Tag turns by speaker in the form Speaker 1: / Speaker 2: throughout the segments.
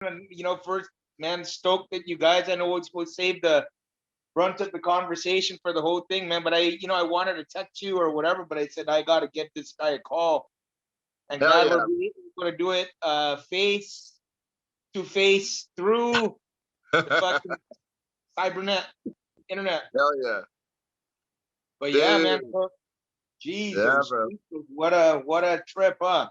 Speaker 1: And first, man, stoked that you guys. I know it's supposed to save the brunt of the conversation for the whole thing, man. But I wanted to text you or whatever, but I said I got to get this guy a call. And
Speaker 2: Hell
Speaker 1: glad
Speaker 2: yeah.
Speaker 1: we're going to do it face to face through the fucking cybernet internet.
Speaker 2: Hell yeah.
Speaker 1: But yeah, man,
Speaker 2: Dude. Yeah,
Speaker 1: Jesus,
Speaker 2: bro.
Speaker 1: what a trip, huh?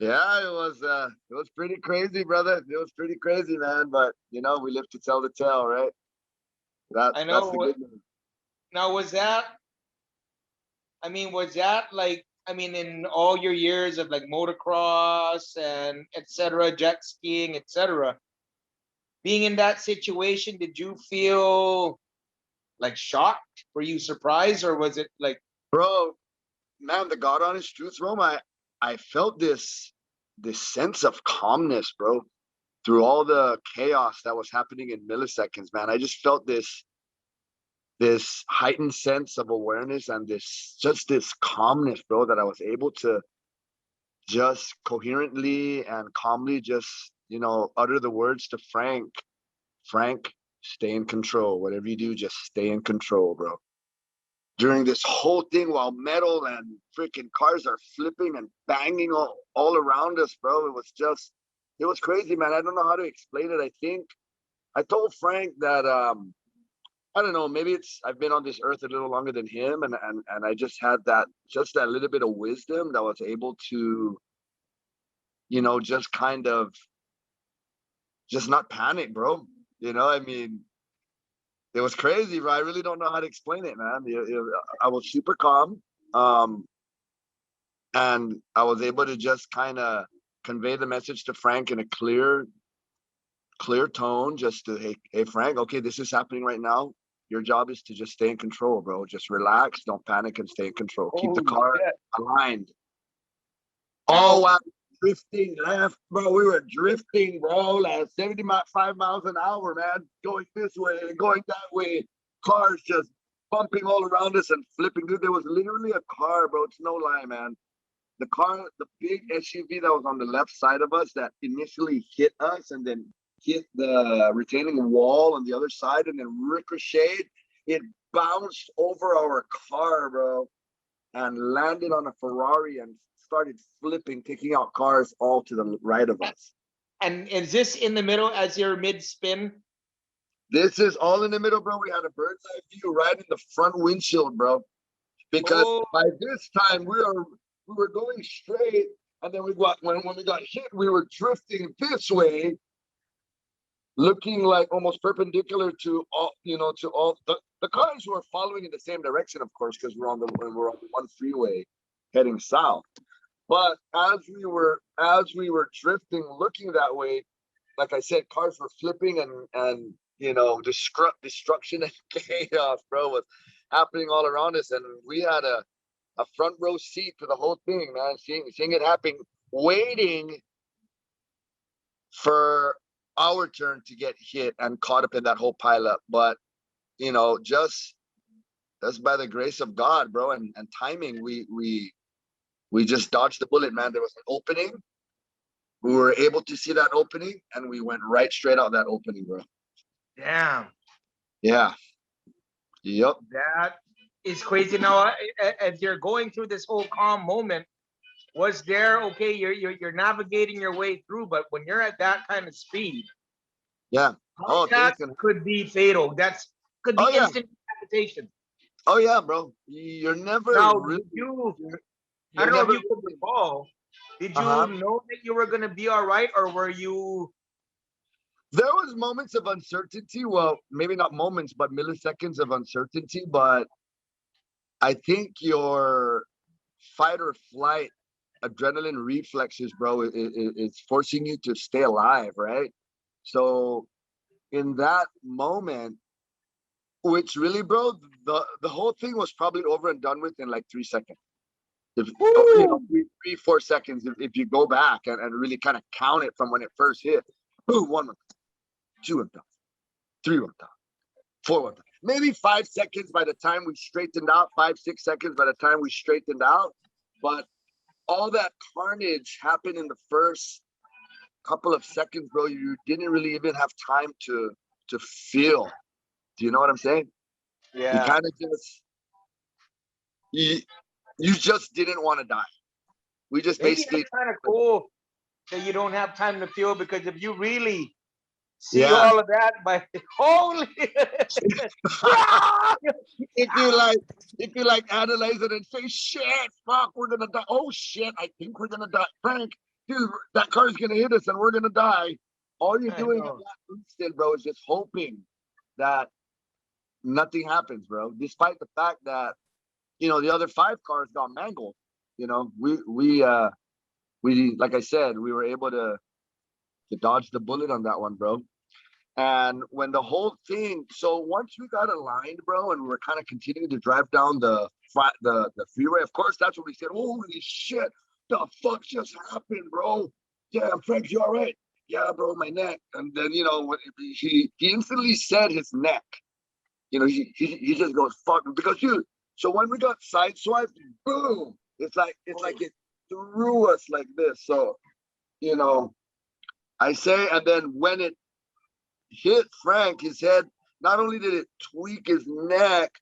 Speaker 2: Yeah, it was pretty crazy, brother. It was pretty crazy, man. But we live to tell the tale, right?
Speaker 1: I
Speaker 2: That's the
Speaker 1: know.
Speaker 2: good news.
Speaker 1: Now, was that like, in all your years of like motocross and etc., jet skiing, etc., being in that situation, did you feel like shocked? Were you surprised, or was it like,
Speaker 2: Bro, man, the God honest truth, Rome, I felt this sense of calmness, bro, through all the chaos that was happening in milliseconds, man. I just felt this heightened sense of awareness and this calmness, bro, that I was able to just coherently and calmly just utter the words to Frank, stay in control. Whatever you do, just stay in control, bro. During this whole thing, while metal and freaking cars are flipping and banging all around us, bro, it was crazy, man. I don't know how to explain it. I think I told Frank that I don't know, maybe it's I've been on this earth a little longer than him, and I just had that little bit of wisdom that was able to, just kind of just not panic, bro. I mean, it was crazy, bro. I really don't know how to explain it, man. I was super calm, um, and I was able to just kind of convey the message to Frank in a clear tone, just to hey Frank, okay, this is happening right now. Your job is to just stay in control, bro. Just relax, don't panic, and stay in control. Keep the
Speaker 1: holy
Speaker 2: car
Speaker 1: shit?
Speaker 2: aligned. Oh
Speaker 1: Now,
Speaker 2: wow, drifting left, bro. We were drifting, bro, like 75 miles an hour, man. Going this way and going that way. Cars just bumping all around us and flipping. Dude, there was literally a car, bro. It's no lie, man. The big SUV that was on the left side of us that initially hit us and then hit the retaining wall on the other side and then ricocheted. It bounced over our car, bro, and landed on a Ferrari and started flipping, taking out cars all to the right of us.
Speaker 1: and is this in the middle as you're mid spin?
Speaker 2: This is all in the middle, bro. We had a bird's eye view right in the front windshield, bro. Because
Speaker 1: Oh,
Speaker 2: by this time we were going straight, and then when we got hit, we were drifting this way, looking like almost perpendicular to all the cars were following in the same direction, of course, because we're on the one freeway heading south. But as we were drifting, looking that way, like I said, cars were flipping and destruction and chaos, bro, was happening all around us, and we had a front row seat to the whole thing, man, seeing it happen, waiting for our turn to get hit and caught up in that whole pileup. But just by the grace of God, bro, and timing, we just dodged the bullet, man. There was an opening. We were able to see that opening, and we went right straight out that opening, bro.
Speaker 1: damn.
Speaker 2: Yeah. Yep.
Speaker 1: That is crazy. Now, as you're going through this whole calm moment, was there okay? You're navigating your way through, but when you're at that kind of speed,
Speaker 2: Yeah. Oh, things
Speaker 1: that
Speaker 2: can.
Speaker 1: could be fatal. That's could be
Speaker 2: Oh yeah.
Speaker 1: instant decapitation.
Speaker 2: Oh yeah, bro. You're never
Speaker 1: Now,
Speaker 2: really.
Speaker 1: did you?
Speaker 2: You're,
Speaker 1: I
Speaker 2: you're
Speaker 1: don't know if
Speaker 2: never
Speaker 1: you could
Speaker 2: really.
Speaker 1: recall. Did
Speaker 2: Uh
Speaker 1: you
Speaker 2: huh.
Speaker 1: know that you were going to be all right, or were you?
Speaker 2: There was moments of uncertainty. Well, maybe not moments, but milliseconds of uncertainty. But I think your fight or flight adrenaline reflexes, bro, is forcing you to stay alive, right? So in that moment, which really, bro, the whole thing was probably over and done with in like 3 seconds. If
Speaker 1: Woo!
Speaker 2: 3, 4 seconds, if you go back and really kind of count it from when it first hit, boom, one went down, two went down, three went down, four went down. Maybe 5 seconds by the time we straightened out, 5, 6 seconds by the time we straightened out. But all that carnage happened in the first couple of seconds, bro, you didn't really even have time to feel. Do you know what I'm saying? You
Speaker 1: Yeah.
Speaker 2: kind of just you just didn't want to die. We just
Speaker 1: Maybe
Speaker 2: basically,
Speaker 1: that's kind of cool that you don't have time to feel, because if you really see
Speaker 2: yeah.
Speaker 1: all of that, by holy,
Speaker 2: If you like analyze it and say, shit, fuck, we're gonna die. Oh shit, I think we're gonna die. Frank, dude, that car's gonna hit us and we're gonna die. All you're
Speaker 1: I
Speaker 2: doing in
Speaker 1: know.
Speaker 2: that instant, bro, is just hoping that nothing happens, bro. Despite the fact that, you know, the other 5 cars got mangled. You know, we like I said, we were able to dodge the bullet on that one, bro. And when the whole thing, so once we got aligned, bro, and we were kind of continuing to drive down the freeway, of course, that's when we said, holy shit, the fuck just happened, bro? Yeah, Frank, you all right? Yeah, bro, my neck. And then, you know, he instantly said his neck. You know, he just goes, fuck, because dude, so when we got sideswiped, boom, it's like it threw us like this. So, you know, I say, and then when it hit Frank, his head, not only did it tweak his neck,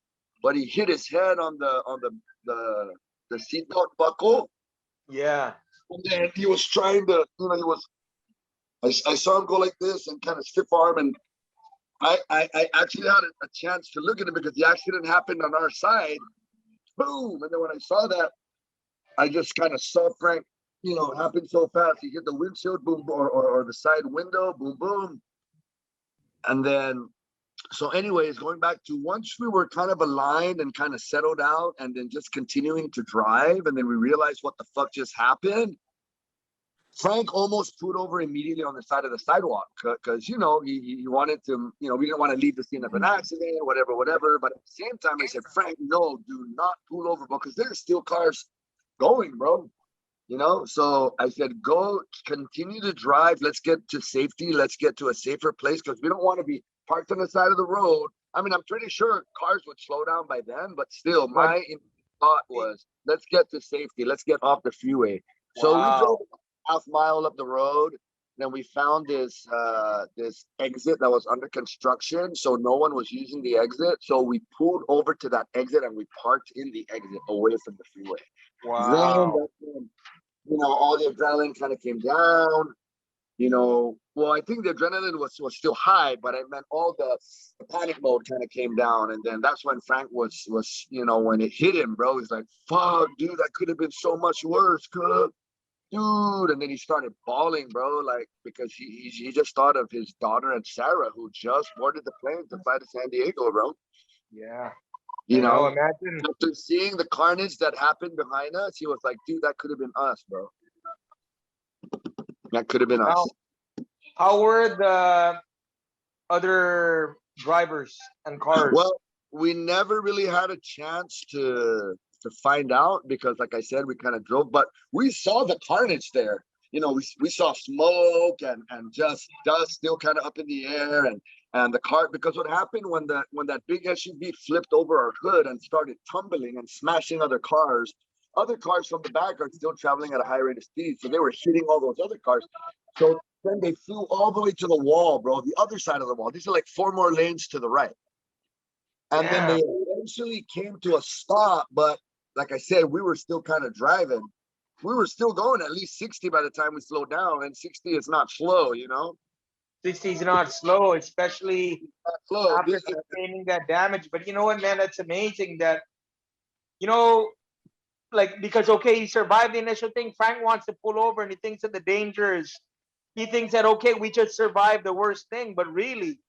Speaker 2: but he hit his head on the seatbelt buckle.
Speaker 1: Yeah.
Speaker 2: And then he was trying to, you know, I saw him go like this and kind of stiff arm, and I actually had a chance to look at him because the accident happened on our side. Boom! And then when I saw that, I just kind of saw Frank, you know, happen so fast. He hit the windshield, boom, or the side window, boom, boom. And then, so anyways, going back to once we were kind of aligned and kind of settled out and then just continuing to drive, and then we realized what the fuck just happened. Frank almost pulled over immediately on the side of the sidewalk because, you know, he wanted to, you know, we didn't want to leave the scene of an accident, whatever. But at the same time, I said, Frank, no, do not pull over, because there's still cars going, bro. You know, so I said, go continue to drive. Let's get to safety. Let's get to a safer place, because we don't want to be parked on the side of the road. I mean, I'm pretty sure cars would slow down by then, but still, my thought was, let's get to safety. Let's get off the freeway. So we drove half mile up the road. Then we found this exit that was under construction, so no one was using the exit. So we pulled over to that exit and we parked in the exit away from the freeway.
Speaker 1: Wow.
Speaker 2: Then, you know, all the adrenaline kind of came down. You know, well, I think the adrenaline was still high, but I meant all the panic mode kind of came down. And then that's when Frank was, you know, when it hit him, bro, he's like, fuck, dude, that could have been so much worse, dude. And then he started bawling, bro, like, because he just thought of his daughter and Sarah, who just boarded the plane to fly to San Diego, bro.
Speaker 1: Yeah.
Speaker 2: You know,
Speaker 1: imagine.
Speaker 2: after seeing the carnage that happened behind us, he was like, dude, that could have been us, bro. That could have been us.
Speaker 1: How were the other drivers and cars?
Speaker 2: Well, we never really had a chance to find out because, like I said, we kind of drove, but we saw the carnage there. You know, we saw smoke and just dust still kind of up in the air, and the car, because what happened when that big SUV flipped over our hood and started tumbling and smashing other cars from the back are still traveling at a high rate of speed, so they were hitting all those other cars. So then they flew all the way to the wall, bro, the other side of the wall. These are like 4 more lanes to the right. And then they eventually came to a stop, but like I said, we were still kind of driving. We were still going at least 60 by the time we slowed down, and 60 is not slow, you know?
Speaker 1: 60 is not slow, especially
Speaker 2: Slow.
Speaker 1: after sustaining that damage. But you know what, man, that's amazing that, you know, like, because, okay, he survived the initial thing. Frank wants to pull over and he thinks that the danger is, he thinks that, okay, we just survived the worst thing, but really,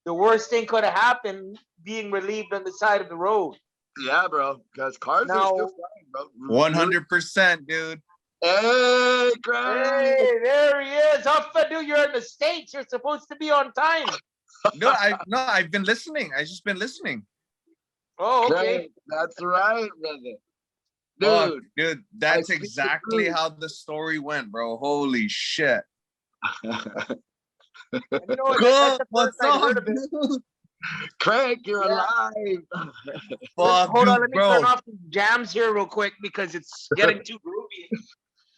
Speaker 1: the worst thing could have happened being relieved on the side of the road.
Speaker 2: Yeah, bro, because cars are still flying, bro.
Speaker 3: 100%, dude.
Speaker 2: Hey, Greg.
Speaker 1: Hey, there he is. Huffa, dude, you're in the States. You're supposed to be on time.
Speaker 3: No, I've been listening. I just been listening.
Speaker 1: Oh, okay.
Speaker 2: Greg, that's right, brother.
Speaker 3: Dude, dude, that's exactly how the story went, bro. Holy shit.
Speaker 1: You know, that's the first I heard of it.
Speaker 3: Dude?
Speaker 2: Craig, you're alive.
Speaker 3: Fuck,
Speaker 1: Hold on, let me
Speaker 3: bro.
Speaker 1: turn off the jams here real quick because it's getting too groovy.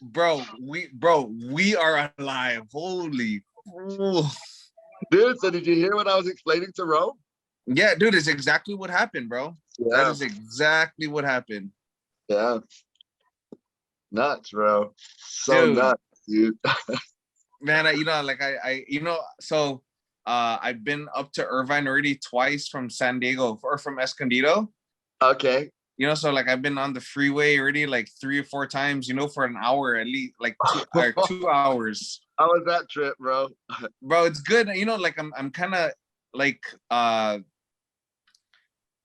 Speaker 3: bro, we are alive. Holy. Ooh.
Speaker 2: Dude, so did you hear what I was explaining to Ro?
Speaker 3: Yeah, dude, it's exactly what happened, bro. That
Speaker 2: Yeah.
Speaker 3: is exactly what happened.
Speaker 2: Yeah. Nuts, bro. So
Speaker 3: Dude,
Speaker 2: nuts, dude.
Speaker 3: man, so I've been up to Irvine already twice from San Diego or from Escondido.
Speaker 2: Okay.
Speaker 3: So like I've been on the freeway already like 3 or 4 times, for an hour at least, like 2 hours.
Speaker 2: How was that trip, bro?
Speaker 3: Bro, it's good. Like I'm kind of like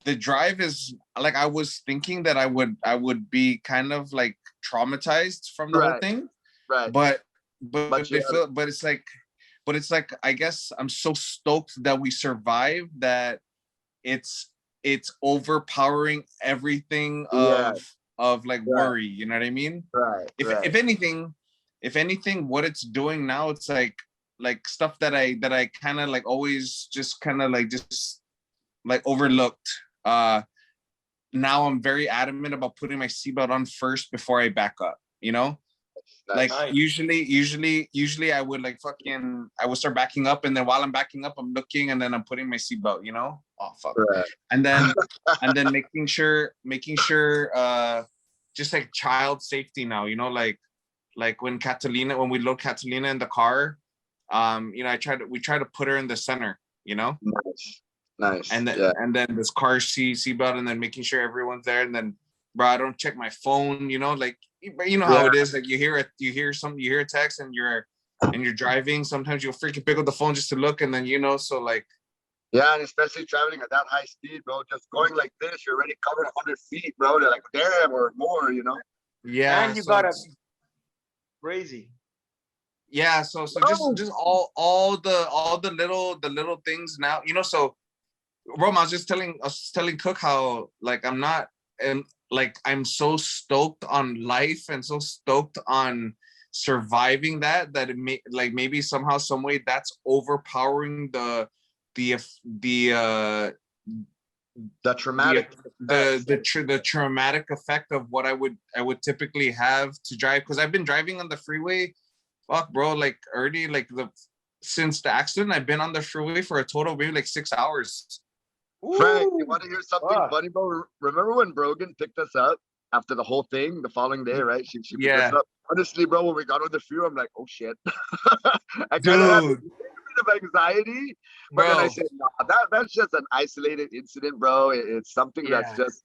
Speaker 3: the drive is like I was thinking that I would be kind of like traumatized from the whole
Speaker 2: Right,
Speaker 3: thing,
Speaker 2: right.
Speaker 3: but
Speaker 2: But you had
Speaker 3: but it's like I guess I'm so stoked that we survived that it's overpowering everything
Speaker 2: yeah,
Speaker 3: of like
Speaker 2: right,
Speaker 3: worry, you know what I mean?
Speaker 2: right,
Speaker 3: if
Speaker 2: right.
Speaker 3: if anything if anything what it's doing now, it's like stuff that I kind of like always just kind of like just like overlooked. Now I'm very adamant about putting my seatbelt on first before I back up, like
Speaker 2: Nice.
Speaker 1: Nice.
Speaker 3: usually I would like I would start backing up, and then while I'm backing up I'm looking, and then I'm putting my seatbelt, oh fuck,
Speaker 2: Right.
Speaker 3: and then making sure just like child safety now, like when we load Catalina in the car, we try to put her in the center,
Speaker 2: Nice. Nice.
Speaker 3: and then
Speaker 2: Yeah.
Speaker 3: this car seatbelt, and then making sure everyone's there, and then bro, I don't check my phone, like, but you know how
Speaker 2: Yeah.
Speaker 3: it is, like you hear a text, and you're driving, sometimes you'll freaking pick up the phone just to look, and then so like
Speaker 2: Yeah, and especially traveling at that high speed, bro. Just going like this, you're already covered 100 feet, bro. They're like, damn, or more.
Speaker 3: yeah,
Speaker 1: And you
Speaker 3: so
Speaker 1: got a
Speaker 3: it's
Speaker 1: crazy.
Speaker 3: yeah, so
Speaker 2: Oh,
Speaker 3: just all the little things now, so Rome, I was telling Cook how like I'm not, and like I'm so stoked on life and so stoked on surviving that it may like maybe somehow some way that's overpowering the
Speaker 2: the
Speaker 3: the
Speaker 2: traumatic effects.
Speaker 3: the traumatic effect of what I would typically have to drive, because I've been driving on the freeway, fuck bro, like already like since the accident I've been on the freeway for a total of maybe like 6 hours.
Speaker 2: Frank, you
Speaker 1: Ooh,
Speaker 2: want to hear something
Speaker 1: fuck.
Speaker 2: funny, bro? Remember when Brogan picked us up after the whole thing the following day, right? She picked us
Speaker 3: Yeah,
Speaker 2: up. Honestly, bro, when we got on the freeway, I'm like, oh shit. I kind of had a
Speaker 3: dude,
Speaker 2: bit of anxiety, but then I
Speaker 3: bro.
Speaker 2: said, nah, that's just an isolated incident, bro. It's something that's
Speaker 3: Yeah,
Speaker 2: just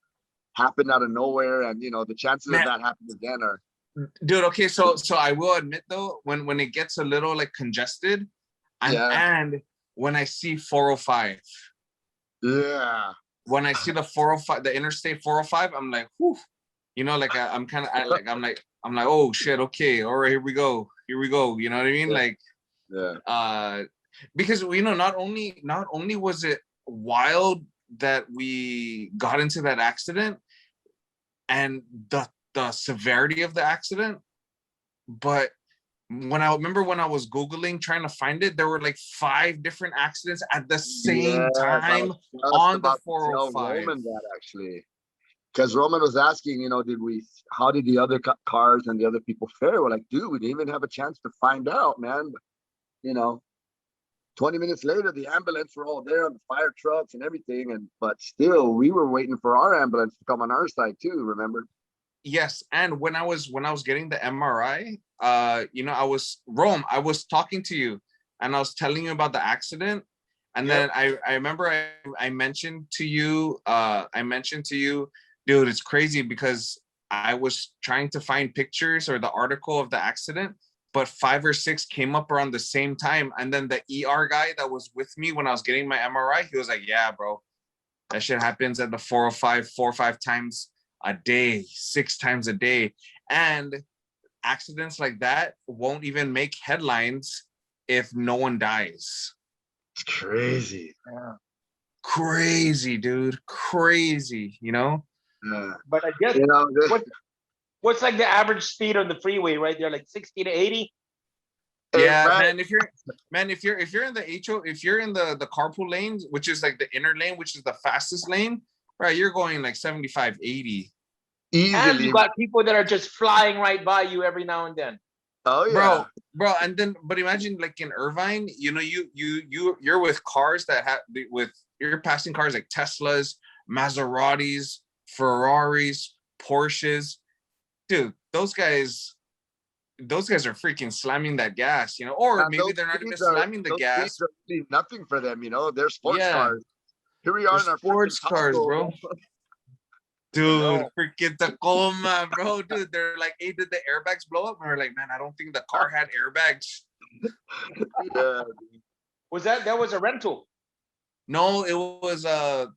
Speaker 2: happened out of nowhere, and the chances of
Speaker 3: man,
Speaker 2: that happening again are
Speaker 3: dude. Okay, so I will admit though, when it gets a little like congested,
Speaker 2: yeah,
Speaker 3: and when I see 405,
Speaker 2: yeah.
Speaker 3: when I see the 405, the Interstate 405, I'm like, whew, like I'm kind of I'm like, oh shit, okay, all right, here we go, you know what I mean,
Speaker 2: Yeah,
Speaker 3: like,
Speaker 2: yeah.
Speaker 3: because not only was it wild that we got into that accident and the severity of the accident, but when I was Googling trying to find it, there were like 5 different accidents at the same
Speaker 2: Yes, I
Speaker 3: time
Speaker 2: was just
Speaker 3: on the
Speaker 2: about to tell
Speaker 3: 405.
Speaker 2: Roman that actually. Because Roman was asking, how did the other cars and the other people fare? We're like, dude, we didn't even have a chance to find out, man. But, 20 minutes later, the ambulance were all there, the fire trucks and everything. But still, we were waiting for our ambulance to come on our side too, remember?
Speaker 3: Yes, and when I was getting the MRI, I was talking to you, and I was telling you about the accident, and
Speaker 2: Yep.
Speaker 3: then I remember I mentioned to you, dude, it's crazy because I was trying to find pictures or the article of the accident, but 5 or 6 came up around the same time, and then the ER guy that was with me when I was getting my MRI, he was like, "Yeah, bro, that shit happens at the 405, 4 or 5 times a day, 6 times a day." And accidents like that won't even make headlines if no one dies.
Speaker 2: It's crazy.
Speaker 1: Yeah.
Speaker 3: Crazy, dude. Crazy,
Speaker 2: Yeah.
Speaker 1: But I guess
Speaker 2: You know,
Speaker 1: what what's like the average speed on the freeway, right? They're like 60 to 80.
Speaker 2: hey,
Speaker 3: Yeah,
Speaker 2: Frank,
Speaker 3: man. If you're in the if you're in the carpool lanes, which is like the inner lane, which is the fastest lane, right? You're going like 75, 80.
Speaker 1: And you
Speaker 2: Easily.
Speaker 1: got people that are just flying right by you every now and then.
Speaker 2: Oh yeah.
Speaker 3: Bro, and then but imagine like in Irvine, you know, you're with cars that have with you're passing cars like Teslas, Maseratis, Ferraris, Porsches. Dude, those guys are freaking slamming that gas, you know, or
Speaker 2: And
Speaker 3: maybe they're not even slamming the
Speaker 2: those
Speaker 3: gas.
Speaker 2: speeds are really nothing for them, you know. They're sports
Speaker 3: Yeah,
Speaker 2: cars. Here we
Speaker 3: they're
Speaker 2: are in our freaking
Speaker 3: sports cars,
Speaker 2: Tahoe.
Speaker 3: bro.
Speaker 1: I
Speaker 3: Dude,
Speaker 1: know.
Speaker 3: freaking Tacoma, bro. Dude, they're like, hey, did the airbags blow up? And we're like, man, I don't think the car had airbags.
Speaker 2: Yeah.
Speaker 1: Was that was a rental?
Speaker 3: No, it was a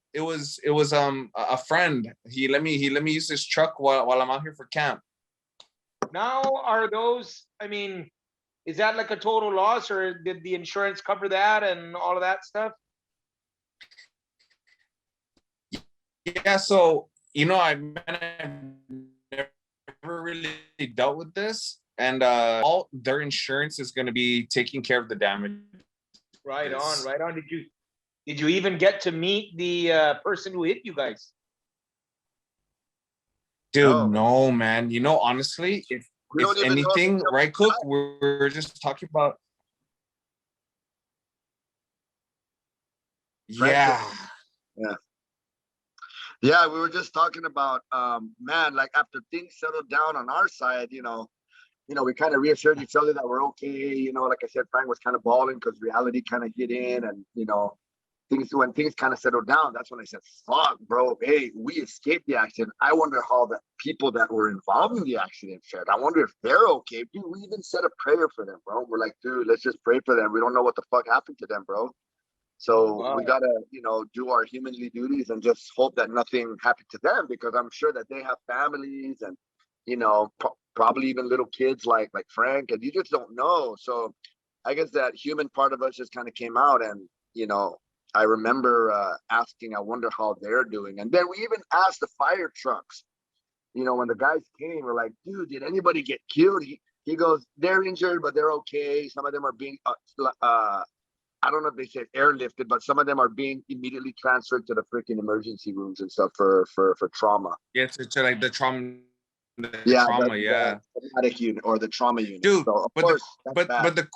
Speaker 3: friend. He let me use his truck while I'm out here for camp.
Speaker 1: Now are those? I mean, is that like a total loss, or did the insurance cover that and all of that stuff?
Speaker 3: Yeah, so you know, I've never really dealt with this, and all their insurance is going to be taking care of the damage.
Speaker 1: Right on, right on. Did you even get to meet the person who hit you guys?
Speaker 3: Dude,
Speaker 2: No.
Speaker 3: no, man. You know, honestly,
Speaker 2: We don't
Speaker 3: if
Speaker 2: even know if
Speaker 3: anything,
Speaker 2: it's
Speaker 3: right, Cook, we're just talking about.
Speaker 2: Frank
Speaker 3: Yeah.
Speaker 2: Yeah. Yeah, we were just talking about man, like after things settled down on our side, we kind of reassured each other that we're okay. Like I said, Frank was kind of balling because reality kind of hit in, and when things kind of settled down, that's when I said, fuck, bro, hey, we escaped the accident. I wonder how the people that were involved in the accident fared. I wonder if they're okay. Dude, we even said a prayer for them, bro. We're like, dude, let's just pray for them. We don't know what the fuck happened to them, bro. So
Speaker 1: Wow.
Speaker 2: we gotta, do our humanly duties and just hope that nothing happened to them, because I'm sure that they have families and, probably even little kids like Frank, and you just don't know. So I guess that human part of us just kind of came out, and I remember asking, I wonder how they're doing, and then we even asked the fire trucks. When the guys came, we're like, dude, did anybody get killed? He goes, they're injured, but they're okay. Some of them are being I don't know if they said airlifted, but some of them are being immediately transferred to the freaking emergency rooms and stuff for trauma.
Speaker 3: Yeah, to like the trauma.
Speaker 2: Yeah,
Speaker 3: Yeah.
Speaker 2: the traumatic unit or the trauma unit.
Speaker 3: Dude,
Speaker 2: So, of
Speaker 3: but
Speaker 2: course,
Speaker 3: the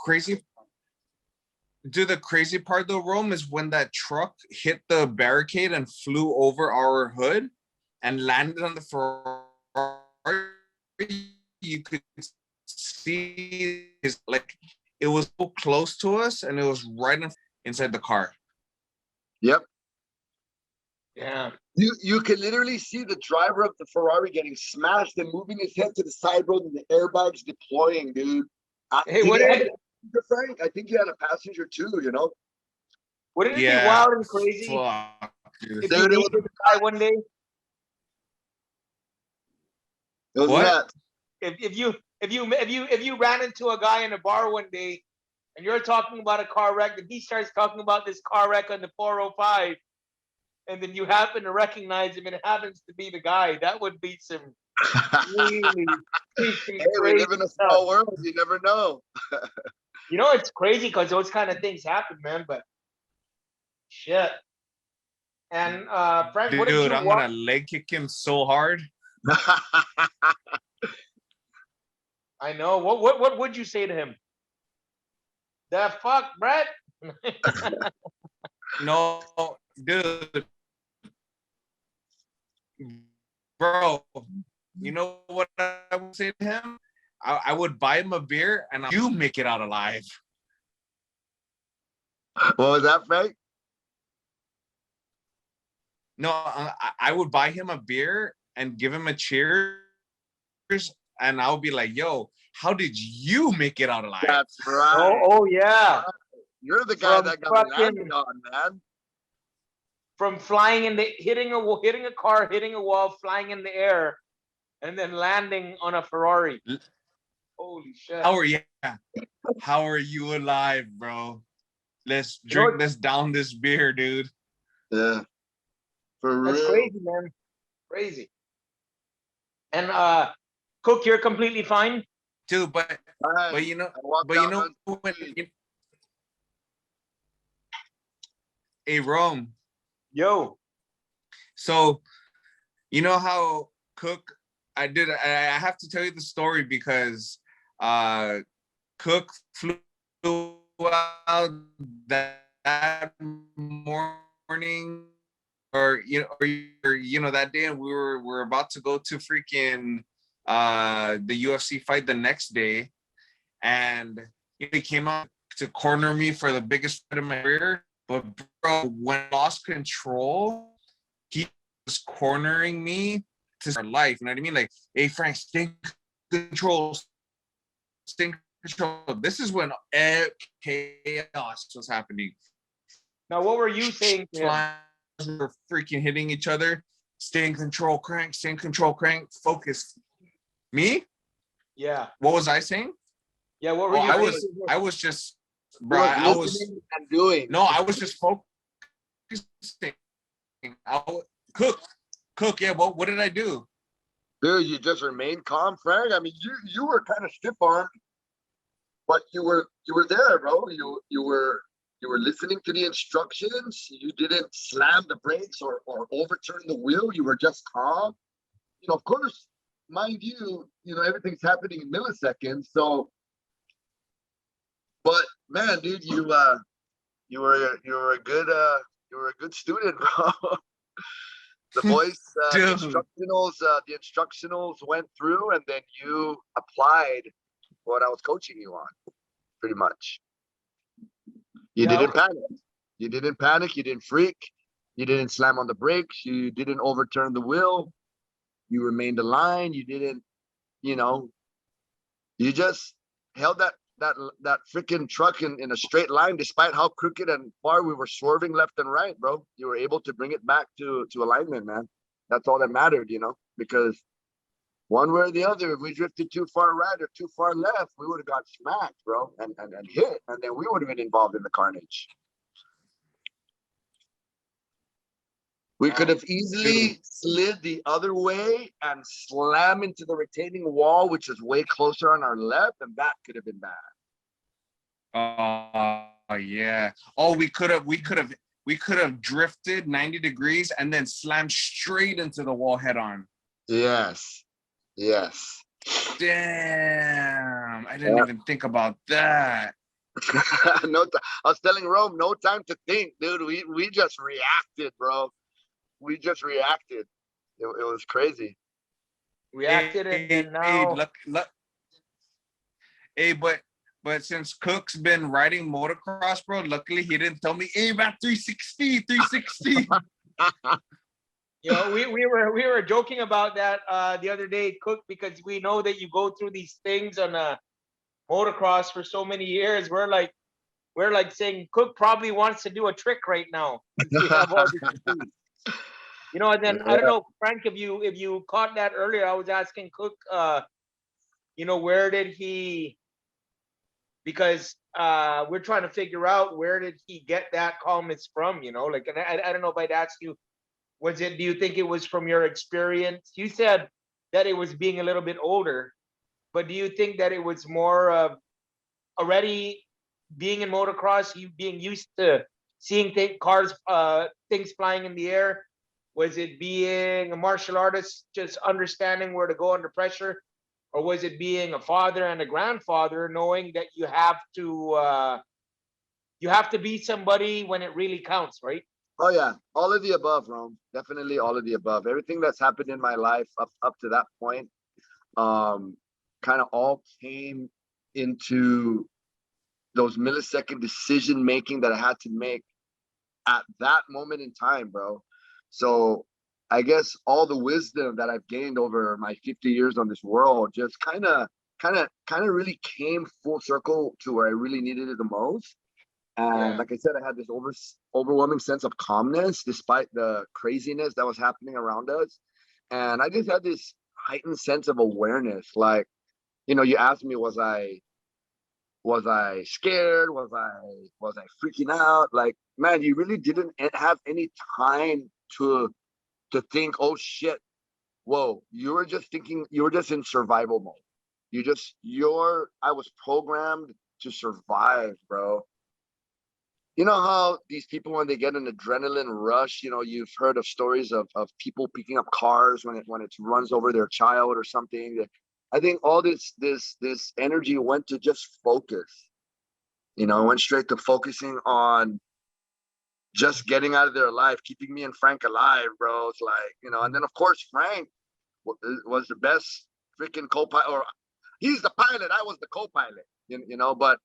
Speaker 3: crazy part though, Rome, is when that truck hit the barricade and flew over our hood and landed on the Ferrari, you could see his, like, it was so close to us and it was right inside the car.
Speaker 2: Yep.
Speaker 1: Yeah.
Speaker 2: You can literally see the driver of the Ferrari getting smashed and moving his head to the side road, and the airbags deploying, dude.
Speaker 1: Hey, what did
Speaker 2: Frank? I think you had a passenger too,
Speaker 1: wouldn't it
Speaker 3: Yeah.
Speaker 1: be wild and crazy
Speaker 3: Fuck, dude.
Speaker 1: if you meet the guy one day?
Speaker 2: It was
Speaker 3: What?
Speaker 2: nuts.
Speaker 1: If you ran into a guy in a bar one day and you're talking about a car wreck, and he starts talking about this car wreck on the 405, and then you happen to recognize him and it happens to be the guy, that would be some really freaking
Speaker 2: Hey, we
Speaker 1: crazy
Speaker 2: live in a
Speaker 1: stuff.
Speaker 2: small world. You never know.
Speaker 1: It's crazy because those kind of things happen, man. But shit. And Frank, what did
Speaker 3: Dude,
Speaker 1: you
Speaker 3: I'm
Speaker 1: want?
Speaker 3: gonna leg kick him so hard.
Speaker 1: I know. What would you say to him? The fuck, Brett?
Speaker 3: No, dude. Bro, you know what I would say to him? I would buy him a beer and you make it out alive.
Speaker 2: What was that, Frank?
Speaker 3: No, I would buy him a beer and give him a cheers, and I'll be like, yo, how did you make it out alive?
Speaker 2: That's right.
Speaker 1: Oh yeah.
Speaker 2: You're the guy
Speaker 1: From
Speaker 2: that got
Speaker 1: fucking-
Speaker 2: landed on, man.
Speaker 1: From flying in the hitting a car, hitting a wall, flying in the air, and then landing on a Ferrari. Holy shit.
Speaker 3: How are you alive, bro? Let's drink this down this beer, dude.
Speaker 2: Yeah. For real.
Speaker 1: That's crazy, man. Crazy. And Cook, you're completely fine?
Speaker 3: Dude, but
Speaker 2: Right.
Speaker 3: you know,
Speaker 2: I walked
Speaker 3: but you
Speaker 2: out
Speaker 3: know
Speaker 2: on
Speaker 3: when
Speaker 2: stage.
Speaker 3: hey Rome.
Speaker 1: Yo.
Speaker 3: So you know how Cook I have to tell you the story because Cook flew out that morning, or that day, and we're about to go to freaking the UFC fight the next day, and he came out to corner me for the biggest fight of my career. But bro, when I lost control, he was cornering me to our life. You know what I mean? Like, hey Frank, stay control, stay control. This is when chaos was happening.
Speaker 1: Now, what were you saying to him?
Speaker 3: We were freaking hitting each other. Stay in control, Crank. Stay in control, Crank. Focus. Me?
Speaker 1: Yeah.
Speaker 3: What was I saying?
Speaker 1: Yeah. What were you?
Speaker 3: I was just, bro. I was
Speaker 2: and doing.
Speaker 3: No, I was just focusing. Cook. Yeah. What did I do?
Speaker 2: Dude, you just remained calm, Frank. I mean, you were kind of stiff armed, but you were there, bro. You were listening to the instructions. You didn't slam the brakes or overturn the wheel. You were just calm. Of course, mind you, everything's happening in milliseconds. So, but man, dude, you were a good student, bro. The boys, the instructionals went through, and then you applied what I was coaching you on, pretty much. You didn't panic. You didn't panic. You didn't freak. You didn't slam on the brakes. You didn't overturn the wheel. You remained aligned. You didn't, you just held that freaking truck in a straight line, despite how crooked and far we were swerving left and right, bro. You were able to bring it back to alignment, man. That's all that mattered, because one way or the other, if we drifted too far right or too far left, we would have got smacked, bro, and hit, and then we would have been involved in the carnage. We could have easily slid the other way and slam into the retaining wall, which is way closer on our left, and that could have been bad.
Speaker 3: Oh yeah. Oh, we could have drifted 90 degrees and then slammed straight into the wall head on.
Speaker 2: Yes.
Speaker 3: Damn, I didn't even think about that.
Speaker 2: I was telling Rome, no time to think, dude. We just reacted, bro. We just reacted. It was crazy.
Speaker 1: Reacted, and then now.
Speaker 3: But since Cook's been riding motocross, bro, luckily he didn't tell me, hey, about 360.
Speaker 1: We were joking about that the other day, Cook, because we know that you go through these things on motocross for so many years. We're like saying Cook probably wants to do a trick right now. And then I don't know, Frank, if you caught that earlier, I was asking Cook, where did he? Because we're trying to figure out where did he get that calmness from? And I don't know if I'd ask you. Do you think it was from your experience? You said that it was being a little bit older, but do you think that it was more of already being in motocross, you being used to seeing things flying in the air? Was it being a martial artist, just understanding where to go under pressure? Or was it being a father and a grandfather, knowing that you have to be somebody when it really counts, right?
Speaker 2: Oh yeah, all of the above, Rome. Definitely all of the above. Everything that's happened in my life up to that point, kind of all came into those millisecond decision making that I had to make at that moment in time, bro. So I guess all the wisdom that I've gained over my 50 years on this world just kind of really came full circle to where I really needed it the most. And like I said, I had this overwhelming sense of calmness despite the craziness that was happening around us. And I just had this heightened sense of awareness. Like, you asked me, was I scared? Was I freaking out? Like, man, you really didn't have any time to think, oh shit, whoa, you were just in survival mode. I was programmed to survive, bro. you know how these people, when they get an adrenaline rush, you know, you've heard of stories of people picking up cars when it runs over their child or something. I think all this energy went to just focus. You know, went straight to focusing on just getting out of their life, keeping me and Frank alive, bro. It's like, you know, and then of course Frank was the best freaking co-pilot, or he's the pilot, I was the co-pilot, you know, but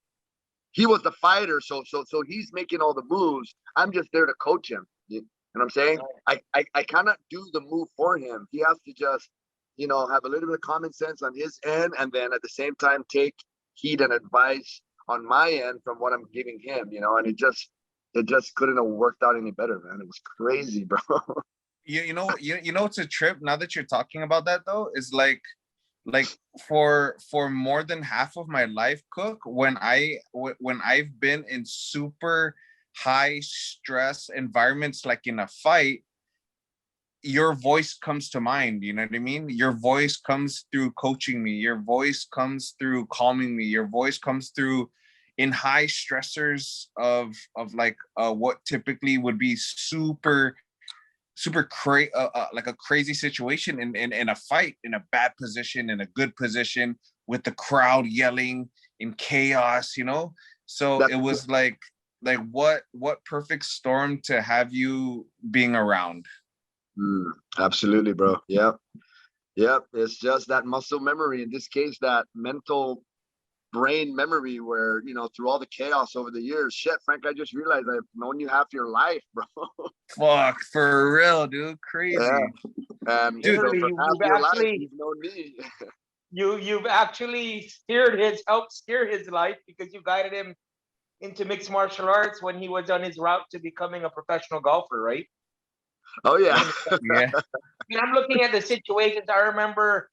Speaker 2: he was the fighter, so he's making all the moves. I'm just there to coach him. You know what I'm saying? I cannot do the move for him. He has to just, you know, have a little bit of common sense on his end, and then at the same time take heed and advice on my end from what I'm giving him, you know, and it just couldn't have worked out any better, man. It was crazy, bro.
Speaker 3: You know, it's a trip. Now that you're talking about that, though, is like for more than half of my life, Cook, when I've been in super high stress environments, like in a fight, your voice comes to mind. You know what I mean? Your voice comes through coaching me. Your voice comes through calming me. Your voice comes through in high stressors of like what typically would be super like a crazy situation in a fight, in a bad position, in a good position, with the crowd yelling, in chaos, you know. So it was like what perfect storm to have you being around.
Speaker 2: Absolutely, bro. Yep. It's just that muscle memory, in this case, that mental brain memory, where, you know, through all the chaos over the years, shit, Frank, I just realized I've known you half your life, bro.
Speaker 3: Fuck, for real, dude. Crazy.
Speaker 2: Yeah. And
Speaker 3: Dude,
Speaker 2: you know, for
Speaker 1: Literally,
Speaker 2: half your life, you've known me.
Speaker 1: you've actually helped steer his life, because you guided him into mixed martial arts when he was on his route to becoming a professional golfer, right?
Speaker 2: Oh yeah.
Speaker 3: yeah.
Speaker 1: And I'm looking at the situations. I remember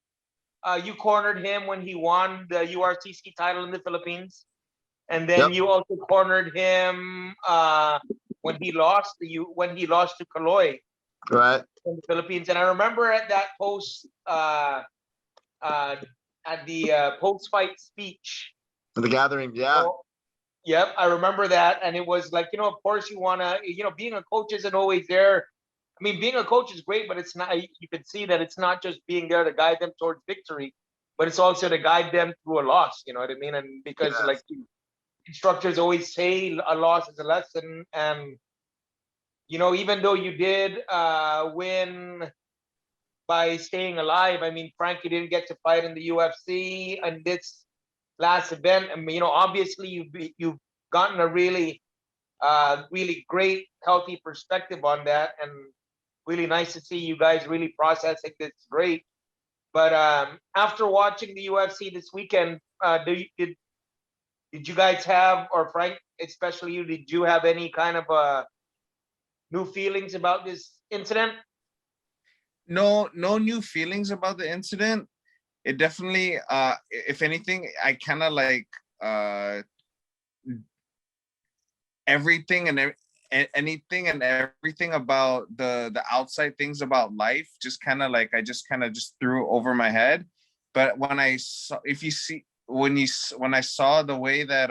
Speaker 1: you cornered him when he won the URCC title in the Philippines, and then
Speaker 2: Yep.
Speaker 1: you also cornered him when he lost to Kaloy
Speaker 2: Right.
Speaker 1: in the Philippines. And I remember at that at the post-fight speech.
Speaker 2: The gathering, yeah.
Speaker 1: Oh, yep, I remember that, and it was like, of course you wanna, being a coach isn't always there. I mean, being a coach is great, but it's not. You can see that it's not just being there to guide them towards victory, but it's also to guide them through a loss. You know what I mean? And because like instructors always say, a loss is a lesson, and even though you did win by staying alive, I mean, Frankie didn't get to fight in the UFC and this last event. I mean, obviously you've gotten a really great, healthy perspective on that, and really nice to see you guys really processing this great. But after watching the UFC this weekend, did you guys have, or Frank, especially you, did you have any kind of new feelings about this incident?
Speaker 3: No new feelings about the incident. It definitely, if anything, I kind of like everything and anything and everything about the outside things about life, just kind of like I just threw over my head. But when I saw, when I saw the way that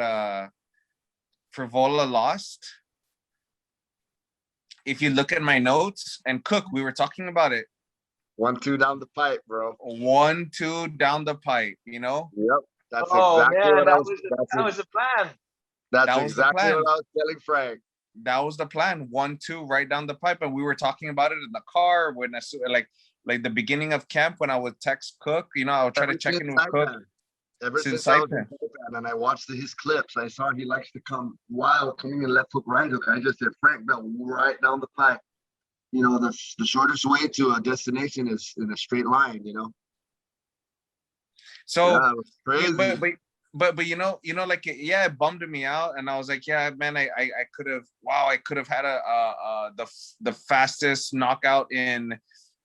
Speaker 3: Frevola lost, if you look at my notes, and Cook, we were talking about it.
Speaker 2: 1-2 down the pipe, bro.
Speaker 3: 1-2 down the pipe, Yep.
Speaker 2: That's exactly what
Speaker 1: that was the plan.
Speaker 2: That's exactly what I was telling Frank.
Speaker 3: That was the plan. 1-2 right down the pipe. And we were talking about it in the car when I like the beginning of camp, when I would text Cook, I would try to check in with Cook.
Speaker 2: Ever since I was in Saipan and I watched his clips, I saw he likes to come wild, coming in left hook, right hook. I just said, Frank, right down the pipe. The shortest way to a destination is in a straight line,
Speaker 3: So
Speaker 2: yeah, it was crazy.
Speaker 3: But like, yeah, it bummed me out, and I was like, yeah, man, I could have had the fastest knockout in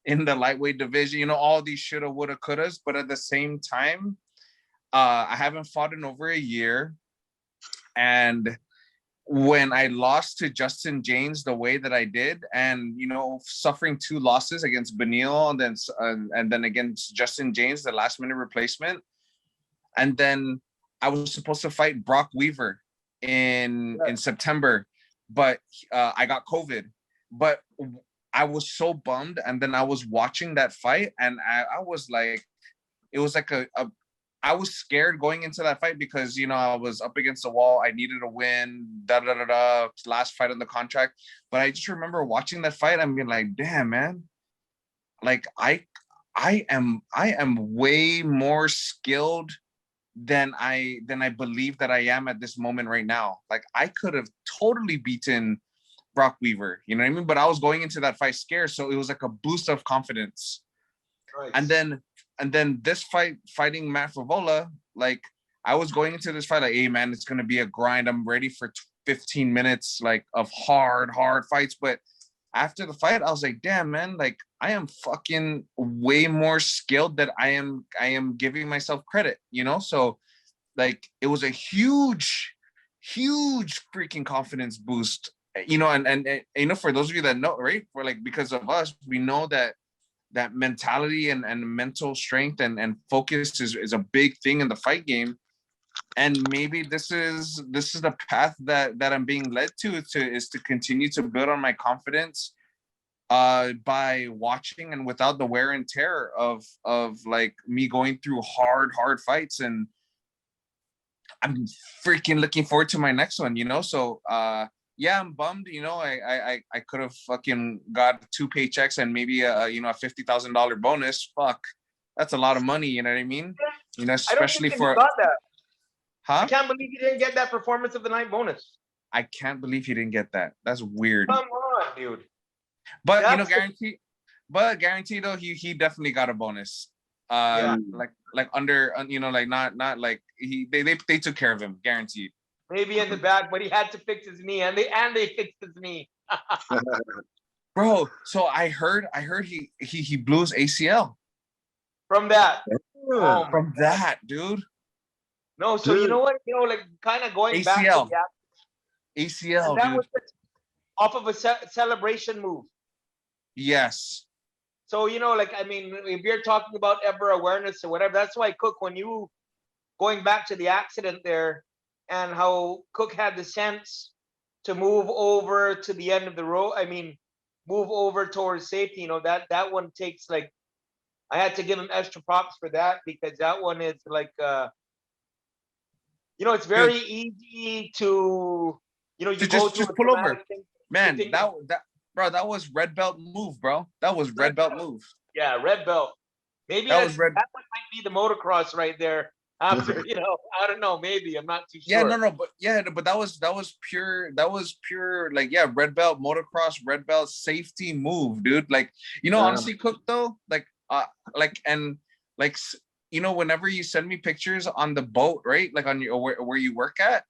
Speaker 3: the lightweight division, all these shoulda, woulda, couldas. But at the same time, I haven't fought in over a year, and when I lost to Justin James the way that I did, and suffering 2 losses against Benil and then against Justin James, the last minute replacement, and then I was supposed to fight Brock Weaver in September, but I got COVID. But I was so bummed, and then I was watching that fight, and I was like, it was like I was scared going into that fight because I was up against the wall. I needed a win. Da da da da. Last fight on the contract, but I just remember watching that fight and being like, damn, man, like I am way more skilled than I believe that I am at this moment right now. Like I could have totally beaten Brock Weaver, you know what I mean? But I was going into that fight scared, so it was like a boost of confidence.
Speaker 1: Nice.
Speaker 3: And then this fighting Matt Frevola, like I was going into this fight like, hey man, it's gonna be a grind. I'm ready for 15 minutes like of hard fights. But after the fight, I was like, damn man, like I am fucking way more skilled than I am giving myself credit, So like it was a huge freaking confidence boost, and for those of you that know, right, for like, because of us, we know that mentality and mental strength and focus is a big thing in the fight game. And maybe this is the path that I'm being led to continue to build on my confidence by watching and without the wear and tear of like me going through hard fights. And I'm freaking looking forward to my next one, So yeah, I'm bummed. I could have fucking got 2 paychecks and maybe a $50,000 bonus. Fuck, that's a lot of money. You know what I mean? Especially
Speaker 1: I don't think
Speaker 3: for
Speaker 1: you got that.
Speaker 3: huh?
Speaker 1: I can't believe you didn't get that performance of the night bonus.
Speaker 3: I can't believe he didn't get that. That's weird.
Speaker 1: Come on, dude.
Speaker 3: But guarantee though, he definitely got a bonus. Like under like not like they took care of him, guaranteed.
Speaker 1: Maybe in the back, but he had to fix his knee, and they fixed his knee.
Speaker 3: Bro, so I heard he blew his ACL
Speaker 1: From that. Oh,
Speaker 3: from that, dude.
Speaker 1: No, so you know what? Like kind of going back to the
Speaker 3: ACL,
Speaker 1: that
Speaker 3: dude.
Speaker 1: was off of a celebration move.
Speaker 3: Yes.
Speaker 1: So like, I mean, if you're talking about ever awareness or whatever, that's why Cook, when you going back to the accident there, and how Cook had the sense to move over to the end of the road. I mean, move over towards safety. That one takes, like, I had to give him extra props for that, because that one is like, it's very easy to, you
Speaker 3: just pull over. Man, that was red belt move, bro. That was red belt move.
Speaker 1: Yeah, red belt. Maybe that one might be the motocross right there. After, I don't know, maybe, I'm not too sure.
Speaker 3: But that was pure, like, red belt motocross, red belt safety move, dude. Like, honestly, Cook though, like, whenever you send me pictures on the boat, right, like on your where you work at,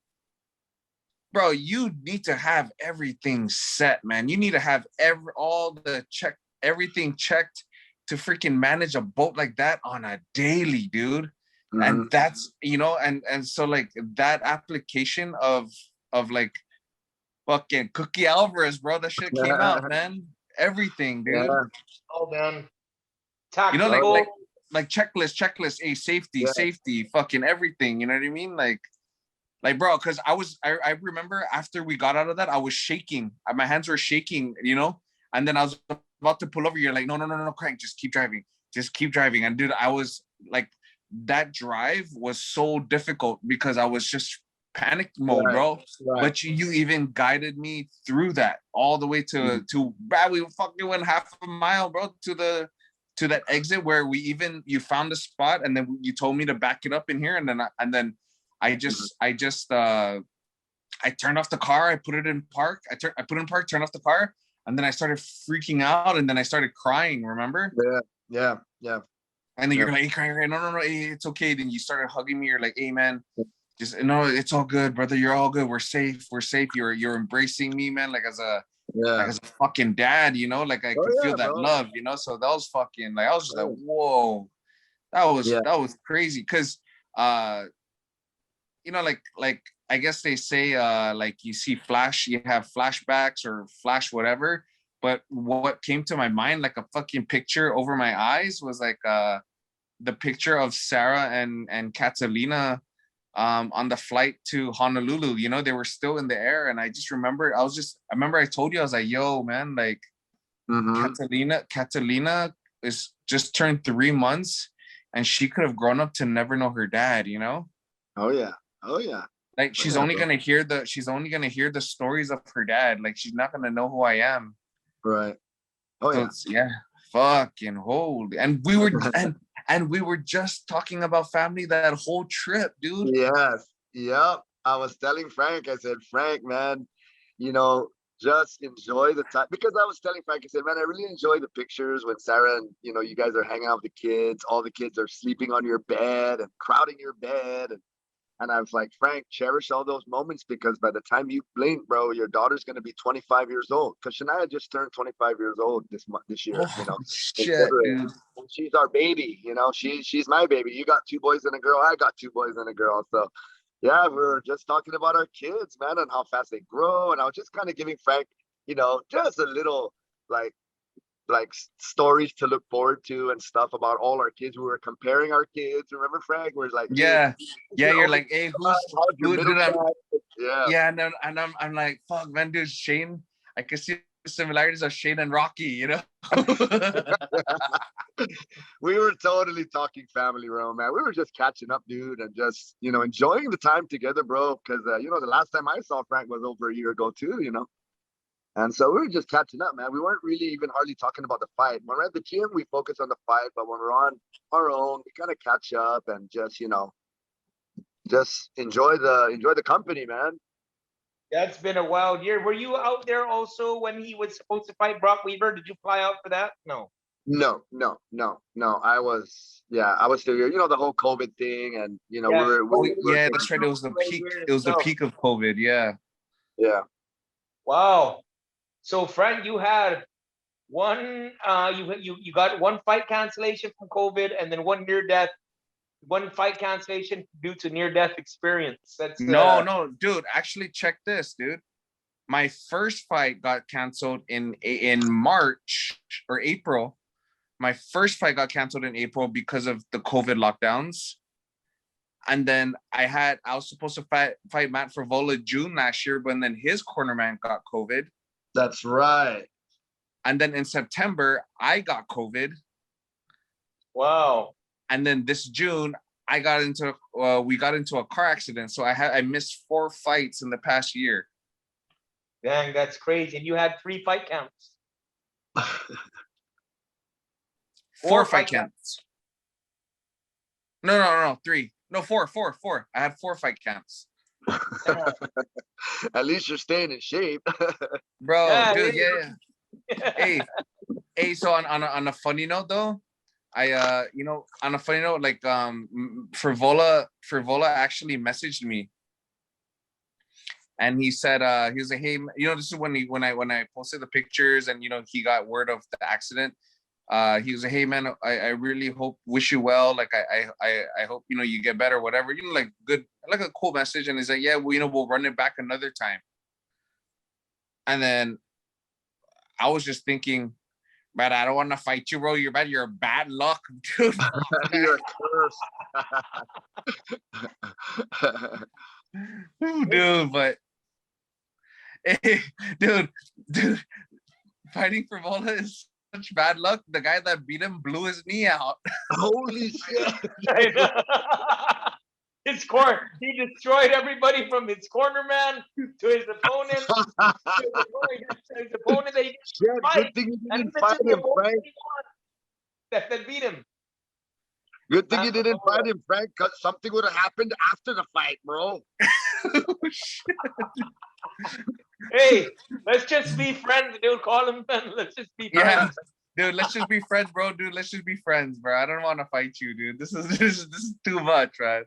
Speaker 3: bro, you need to have everything set, man. You need to have everything checked to freaking manage a boat like that on a daily, dude. Mm-hmm. And that's, and so like that application of like fucking Cuki Alvarez, bro, that shit came out, man. Everything, dude.
Speaker 1: Yeah. Oh man. Tactical.
Speaker 3: Like checklist, safety, fucking everything. You know what I mean? Like, bro, because I remember after we got out of that, I was shaking. My hands were shaking, and then I was about to pull over. You're like, no, Crank, just keep driving. And dude, I was like, that drive was so difficult because I was just panic mode, bro. Right. But you even guided me through that all the way to we fucking went half a mile, bro, to that exit where you found a spot, and then you told me to back it up in here, and then I turned off the car, I put it in park, turned off the car, and then I started freaking out, and then I started crying, remember?
Speaker 2: Yeah.
Speaker 3: And then you're like, hey, crying, no, hey, it's okay. Then you started hugging me, you're like, hey man, just no, it's all good, brother, you're all good, we're safe. You're embracing me, man, like as a fucking dad, like I could feel that, bro. Love, so that was fucking, like, I was just like, whoa, that was crazy. Because like I guess they say like you have flashbacks or flash whatever, but what came to my mind like a fucking picture over my eyes was like the picture of Sarah and Catalina on the flight to Honolulu. You know, they were still in the air, and I just remember I remember I told you, I was like, yo, man, like Catalina is just turned 3 months, and she could have grown up to never know her dad, you know?
Speaker 2: Oh yeah. Oh yeah.
Speaker 3: Like she's only gonna hear the stories of her dad. Like she's not gonna know who I am.
Speaker 2: Right. Oh
Speaker 3: So
Speaker 2: yeah.
Speaker 3: it's, yeah, fucking holy. And we were and we were just talking about family that whole trip, dude.
Speaker 2: Yes. Yep. I was telling Frank, I said, Frank, man, you know, just enjoy the time, because I was telling Frank, I said, man, I really enjoy the pictures when Sarah and you guys are hanging out with the kids. All the kids are sleeping on your bed and crowding your bed, and I was like, Frank, cherish all those moments, because by the time you blink, bro, your daughter's gonna be 25 years old. Because Shania just turned 25 years old this year.
Speaker 3: Oh, shit, dude.
Speaker 2: She's our baby. She's my baby. You got 2 boys and a girl. I got 2 boys and a girl. So yeah, we were just talking about our kids, man, and how fast they grow. And I was just kind of giving Frank, just a little like stories to look forward to and stuff about all our kids. We were comparing our kids. Remember, Frank? We're like,
Speaker 3: yeah, you're like, hey, who did I?
Speaker 2: Yeah,
Speaker 3: and I'm like, fuck, man, dude, Shane. I can see the similarities of Shane and Rocky, you know.
Speaker 2: We were totally talking family, bro, man. We were just catching up, dude, and just enjoying the time together, bro. Because the last time I saw Frank was over a year ago too, And so we were just catching up, man. We weren't really even hardly talking about the fight. When we're at the gym, we focus on the fight, but when we're on our own, we kind of catch up and just just enjoy the company, man.
Speaker 1: That's been a wild year. Were you out there also when he was supposed to fight Brock Weaver? Did you fly out for that? No.
Speaker 2: No. I was still here. The whole COVID thing, and
Speaker 3: yeah, that's right. It was the peak. It was the peak of COVID. Yeah.
Speaker 2: Yeah.
Speaker 1: Wow. So, Frank, you had one. You got one fight cancellation from COVID, and then one fight cancellation due to near-death experience. That's
Speaker 3: no, dude. Actually, check this, dude. My first fight got canceled in March or April. My first fight got canceled in April because of the COVID lockdowns. And then I was supposed to fight Matt Frevola June last year, but then his cornerman got COVID.
Speaker 2: That's right.
Speaker 3: And then in September, I got COVID.
Speaker 1: Wow.
Speaker 3: And then this June, we got into a car accident. So I missed 4 fights in the past year.
Speaker 1: Dang, that's crazy. And you had 3 fight counts.
Speaker 3: 4 fight counts. No, 3. No, 4. I had 4 fight counts.
Speaker 2: At least you're staying in shape.
Speaker 3: Bro, yeah, dude, yeah. Hey, so on a funny note though, on a funny note, like Frevola actually messaged me. And he said, he was like, hey, this is when I posted the pictures and he got word of the accident. He was like, hey man, I really wish you well. Like I hope you get better, whatever. Like good, like a cool message. And he's like, yeah, we'll run it back another time. And then I was just thinking, man, I don't want to fight you, bro. You're bad luck, dude.
Speaker 2: You're cursed.
Speaker 3: Dude, but hey, dude, fighting for Vola is such bad luck. The guy that beat him blew his knee out.
Speaker 2: Holy shit.
Speaker 1: He destroyed everybody from his cornerman to his opponent. His opponent,
Speaker 2: good thing you didn't fight him, Frank.
Speaker 1: That beat him.
Speaker 2: Good thing you didn't fight him, Frank, because something would have happened after the fight, bro.
Speaker 3: Oh, shit.
Speaker 1: Hey, let's just be friends, dude. Call him and let's just be friends.
Speaker 3: Yeah, dude, let's just be friends, bro. Dude, let's just be friends, bro. I don't want to fight you, dude. This is too much, right?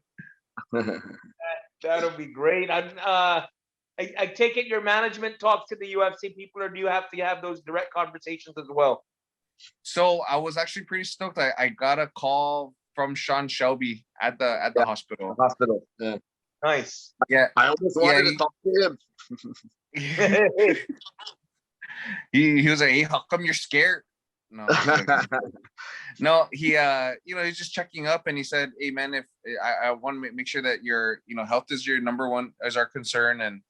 Speaker 1: That'll be great. I take it your management talks to the UFC people, or do you have to have those direct conversations as well?
Speaker 3: So I was actually pretty stoked. I got a call from Sean Shelby at the hospital.
Speaker 2: Yeah.
Speaker 1: Nice.
Speaker 3: Yeah.
Speaker 2: I almost wanted to talk to him.
Speaker 3: He was like, hey, how come you're scared? No, I'm joking. No, he he's just checking up, and he said, "Hey man, if I want to make sure that your health is your number one as our concern,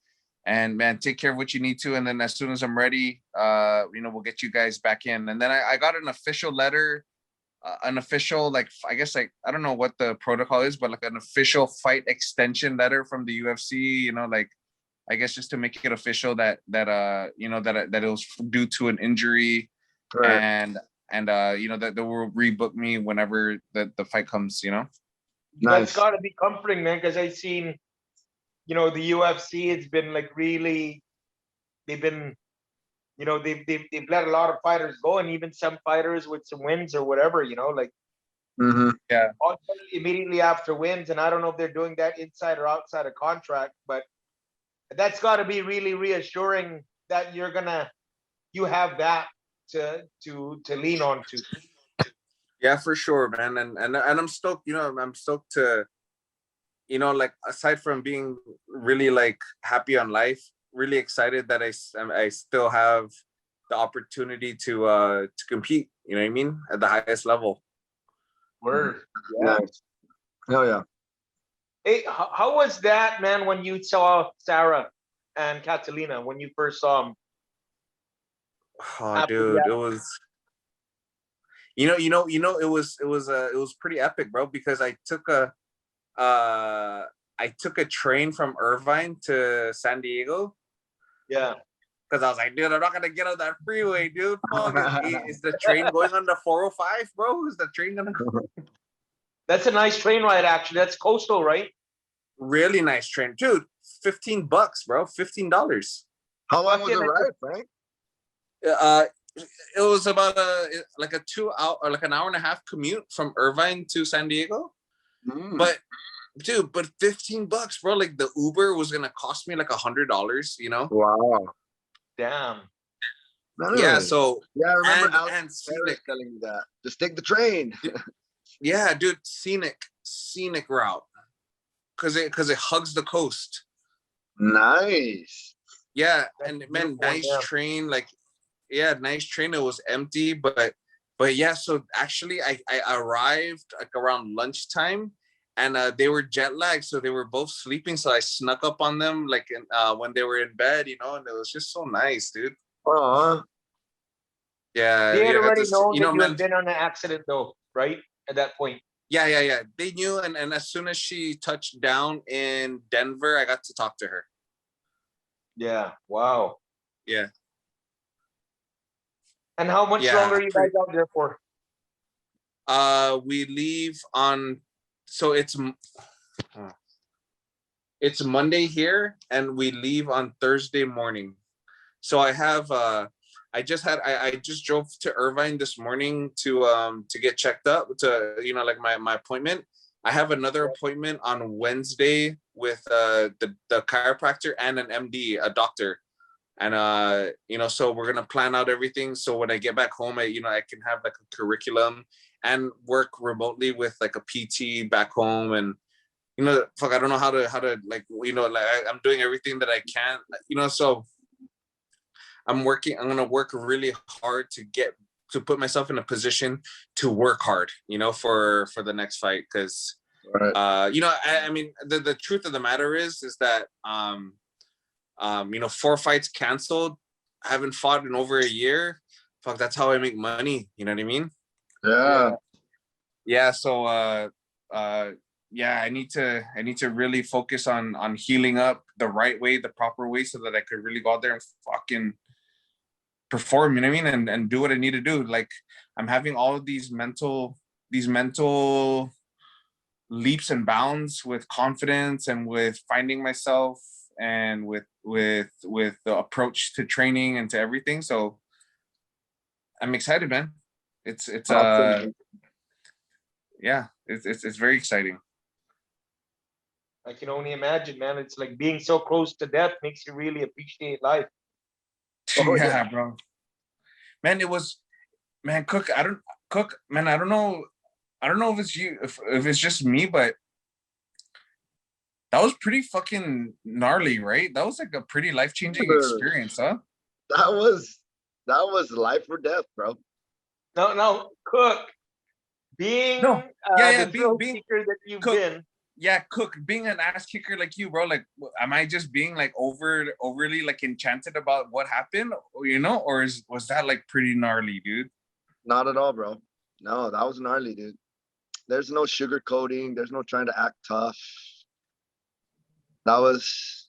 Speaker 3: and man, take care of what you need to, and then as soon as I'm ready, we'll get you guys back in." And then I got an official letter, an official, like, I guess, like, I don't know what the protocol is, but like an official fight extension letter from the UFC, like, I guess just to make it official that that it was due to an injury,
Speaker 2: Right.
Speaker 3: and that they will rebook me whenever the fight comes.
Speaker 1: That's
Speaker 2: Nice.
Speaker 1: got to be comforting, man, because I've seen, the UFC, it's been like really, they've been, they've let a lot of fighters go, and even some fighters with some wins or whatever, like
Speaker 2: Mm-hmm.
Speaker 3: Yeah.
Speaker 1: immediately after wins. And I don't know if they're doing that inside or outside of contract, but that's got to be really reassuring that you have that to lean on to.
Speaker 3: Yeah, for sure, man. And I'm stoked, I'm stoked to, like, aside from being really like happy on life, really excited that I still have the opportunity to compete, you know what I mean, at the highest level.
Speaker 1: Word. Yeah.
Speaker 2: Nice. Hell yeah.
Speaker 1: Hey, how was that, man, when you saw Sarah and Catalina, when you first saw them?
Speaker 3: Oh, dude, it was, it was pretty epic, bro, because I took a train from Irvine to San Diego.
Speaker 1: Yeah.
Speaker 3: Because I was like, dude, I'm not gonna get on that freeway, dude. Fuck, is the train going on the 405, bro? Is the train gonna?
Speaker 1: That's a nice train ride, actually. That's coastal, right?
Speaker 3: Really nice train, dude. $15, bro. $15.
Speaker 2: How long was the ride, Frank?
Speaker 3: It was about like a 2 hour or like an hour and a half commute from Irvine to San Diego. But dude, but $15, bro. Like the Uber was gonna cost me like $100,
Speaker 2: Wow.
Speaker 1: Damn.
Speaker 3: Yeah, so
Speaker 2: yeah, I remember
Speaker 3: and
Speaker 2: scenic telling me that. Just take the train.
Speaker 3: Yeah, dude, scenic route. Cause it hugs the coast.
Speaker 2: Nice.
Speaker 3: Yeah, and man, nice train, like, yeah, nice train. It was empty, but yeah, so actually I arrived like around lunchtime, and they were jet lagged, so they were both sleeping. So I snuck up on them like when they were in bed, and it was just so nice, dude. Yeah,
Speaker 1: They had already known that you
Speaker 3: man,
Speaker 1: had been on an accident, though, right? At that point.
Speaker 3: Yeah. They knew, and as soon as she touched down in Denver, I got to talk to her.
Speaker 1: Yeah. Wow.
Speaker 3: Yeah.
Speaker 1: And how much longer are you guys out there for?
Speaker 3: We leave on, so it's Monday here, and we leave on Thursday morning. So I have I just drove to Irvine this morning to get checked up to like my appointment. I have another appointment on Wednesday with the chiropractor and an MD, a doctor. And so we're gonna plan out everything. So when I get back home, I can have like a curriculum and work remotely with like a PT back home. And fuck, I don't know how to like I'm doing everything that I can. So I'm gonna work really hard to put myself in a position to work hard, for the next fight. Because I mean, the truth of the matter is that 4 fights canceled. I haven't fought in over a year. Fuck, that's how I make money. You know what I mean? Yeah. So yeah, I need to really focus on healing up the right way, the proper way, so that I could really go out there and fucking perform, you know what I mean, and do what I need to do. Like, I'm having all of these mental leaps and bounds with confidence and with finding myself and with the approach to training and to everything. So I'm excited, man. It's yeah, it's very exciting.
Speaker 1: I can only imagine, man. It's like being so close to death makes you really appreciate life.
Speaker 3: Yeah, bro. Man, it was, man, Cook, I don't know if it's you, if it's just me, but that was pretty fucking gnarly, right? That was like a pretty life-changing experience, huh?
Speaker 2: That was life or death, bro.
Speaker 1: No, Cook. Being
Speaker 3: No, yeah,
Speaker 1: the thrill
Speaker 3: being
Speaker 1: seeker that you've
Speaker 3: Cook.
Speaker 1: been.
Speaker 3: Yeah, Cook, being an ass kicker like you, bro, like, am I just being like overly like enchanted about what happened, or was that like pretty gnarly, dude?
Speaker 2: Not at all, bro. No, that was gnarly, dude. There's no sugarcoating. There's no trying to act tough. That was,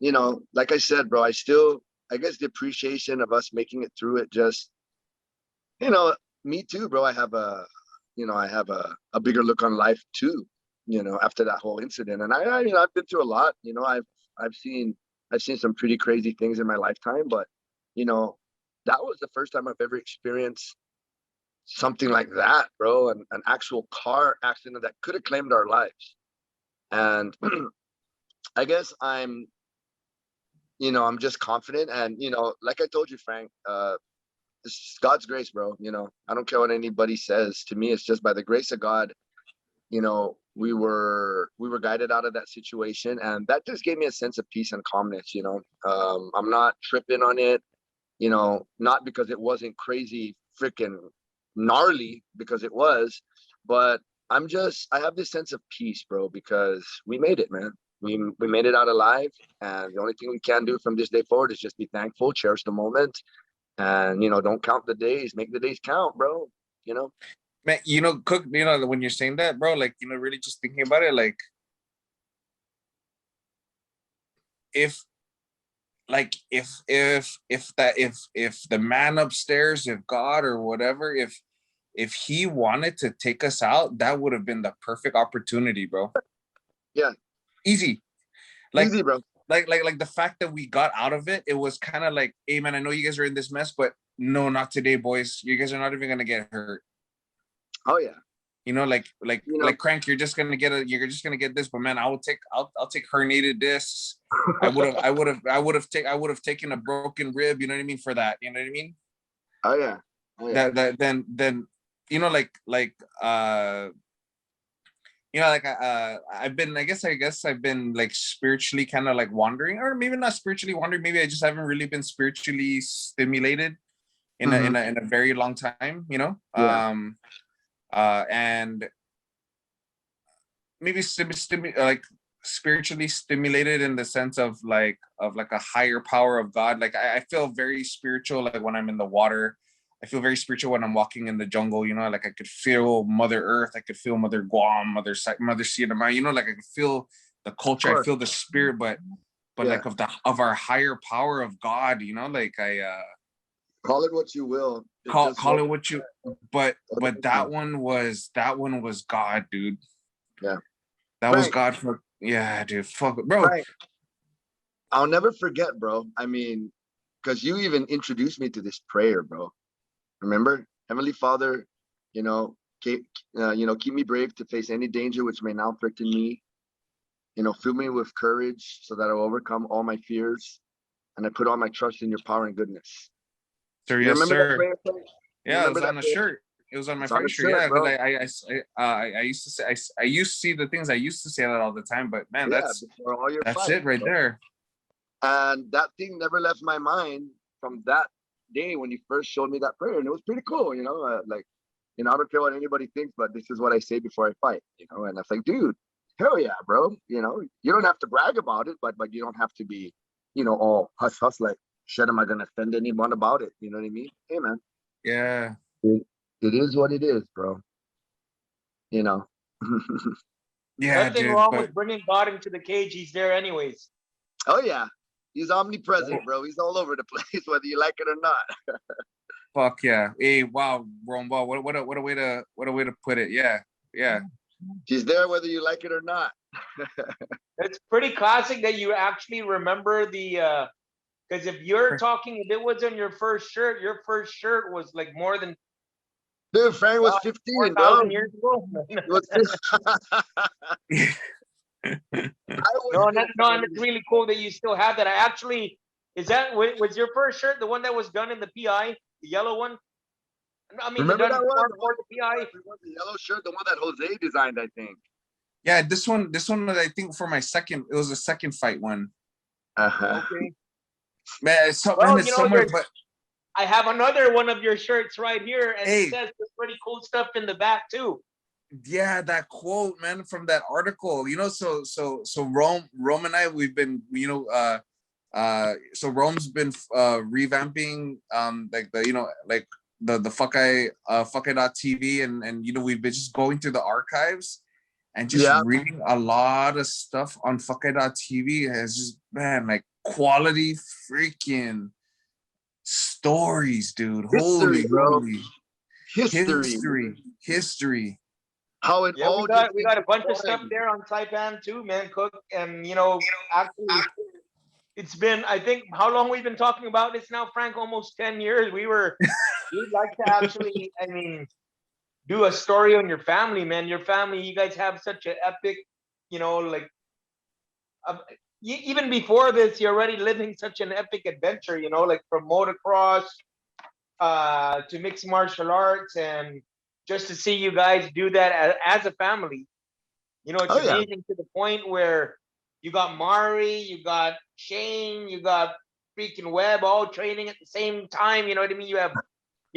Speaker 2: like I said, bro, I guess the appreciation of us making it through it just, me too, bro. I have a bigger look on life too, after that whole incident. And I've been through a lot, I've seen some pretty crazy things in my lifetime, but, that was the first time I've ever experienced something like that, bro. An actual car accident that could have claimed our lives. And I guess I'm just confident. And, like I told you, Frank, it's God's grace, bro. I don't care what anybody says. To me, it's just by the grace of God, we were guided out of that situation. And that just gave me a sense of peace and calmness. I'm not tripping on it, not because it wasn't crazy, freaking gnarly, because it was, but I have this sense of peace, bro, because we made it, man. We made it out alive, and the only thing we can do from this day forward is just be thankful, cherish the moment, and don't count the days, make the days count, bro.
Speaker 3: Man, Cook, when you're saying that, bro, like, really just thinking about it, like, if the man upstairs, if God or whatever, if he wanted to take us out, that would have been the perfect opportunity, bro.
Speaker 2: Yeah.
Speaker 3: Easy. Like,
Speaker 2: easy, bro.
Speaker 3: Like the fact that we got out of it, it was kind of like, hey man, I know you guys are in this mess, but no, not today, boys. You guys are not even gonna get hurt.
Speaker 2: Oh yeah.
Speaker 3: Like Crank, you're just gonna get this, but man, I'll take herniated discs. I would have taken a broken rib, you know what I mean, for that. You know what I mean?
Speaker 2: Oh yeah.
Speaker 3: Then I guess I've been like spiritually kind of like wandering, or maybe not spiritually wandering. Maybe I just haven't really been spiritually stimulated in a very long time,
Speaker 2: Yeah.
Speaker 3: And maybe like spiritually stimulated in the sense of like a higher power of God. Like I feel very spiritual, like when I'm in the water. I feel very spiritual when I'm walking in the jungle, like I could feel Mother Earth, I could feel Mother Guam, Mother CNMI, like I could feel the culture, I feel the spirit, but yeah, like of our higher power of God, like I
Speaker 2: call it what you will.
Speaker 3: Call it what you, but that one was God, dude.
Speaker 2: Yeah.
Speaker 3: That was God for, yeah, dude. Fuck, bro.
Speaker 2: Right. I'll never forget, bro. I mean, because you even introduced me to this prayer, bro. Remember, Heavenly Father, keep me brave to face any danger which may now threaten me. Fill me with courage so that I'll overcome all my fears, and I put all my trust in your power and goodness.
Speaker 3: Sir, yes, sir. Yeah, it was on the shirt. It was on my fight shirt. Yeah, because I used to say I used to see the things I used to say that all the time, but man, that's it right there.
Speaker 2: And that thing never left my mind from that day when you first showed me that prayer, and it was pretty cool. I don't care what anybody thinks, but this is what I say before I fight. And I was like, dude, hell yeah, bro. You don't have to brag about it, but you don't have to be, all hush like, shit, am I gonna offend anyone about it? You know what I mean? Hey, man.
Speaker 3: Yeah.
Speaker 2: It is what it is, bro.
Speaker 3: Yeah.
Speaker 1: Nothing wrong with bringing God into the cage. He's there anyways.
Speaker 2: Oh yeah. He's omnipresent, bro. He's all over the place, whether you like it or not.
Speaker 3: Fuck yeah! Hey, wow, Rombo, what a way to put it. Yeah.
Speaker 2: He's there whether you like it or not.
Speaker 1: It's pretty classic that you actually remember the. Because if you're talking, if it was on your first shirt was like more than.
Speaker 2: Dude, Frank was 15, bro.
Speaker 1: Years ago. No, and it's really cool that you still have that. Was your first shirt the one that was done in the PI, the yellow one? I mean,
Speaker 2: remember that one?
Speaker 1: The PI?
Speaker 2: The yellow shirt, the one that Jose designed, I think.
Speaker 3: Yeah, this one I think for my second, it was a second fight one.
Speaker 2: Okay.
Speaker 3: Man, it's somewhere, but
Speaker 1: I have another one of your shirts right here, and
Speaker 3: Hey.
Speaker 1: it says some pretty cool stuff in the back too.
Speaker 3: Yeah, that quote, man, from that article. So Rome and I, we've been, so Rome's been revamping like the fuck I.tv, and we've been just going through the archives and just reading a lot of stuff on fuck I.tv. Has just, man, like quality freaking stories, dude.
Speaker 2: History, bro.
Speaker 3: Holy history.
Speaker 2: How it all
Speaker 1: we got a bunch of stuff there on Saipan too, man, Cook. And actually it's been, I think, how long we've been talking about this now, Frank? Almost 10 years. We'd like to actually, do a story on your family, man. Your family, you guys have such an epic, even before this, you're already living such an epic adventure, like from motocross to mixed martial arts, and just to see you guys do that as a family, it's amazing to the point where you got Mari, you got Shane, you got freaking Webb all training at the same time. You know what I mean? You have,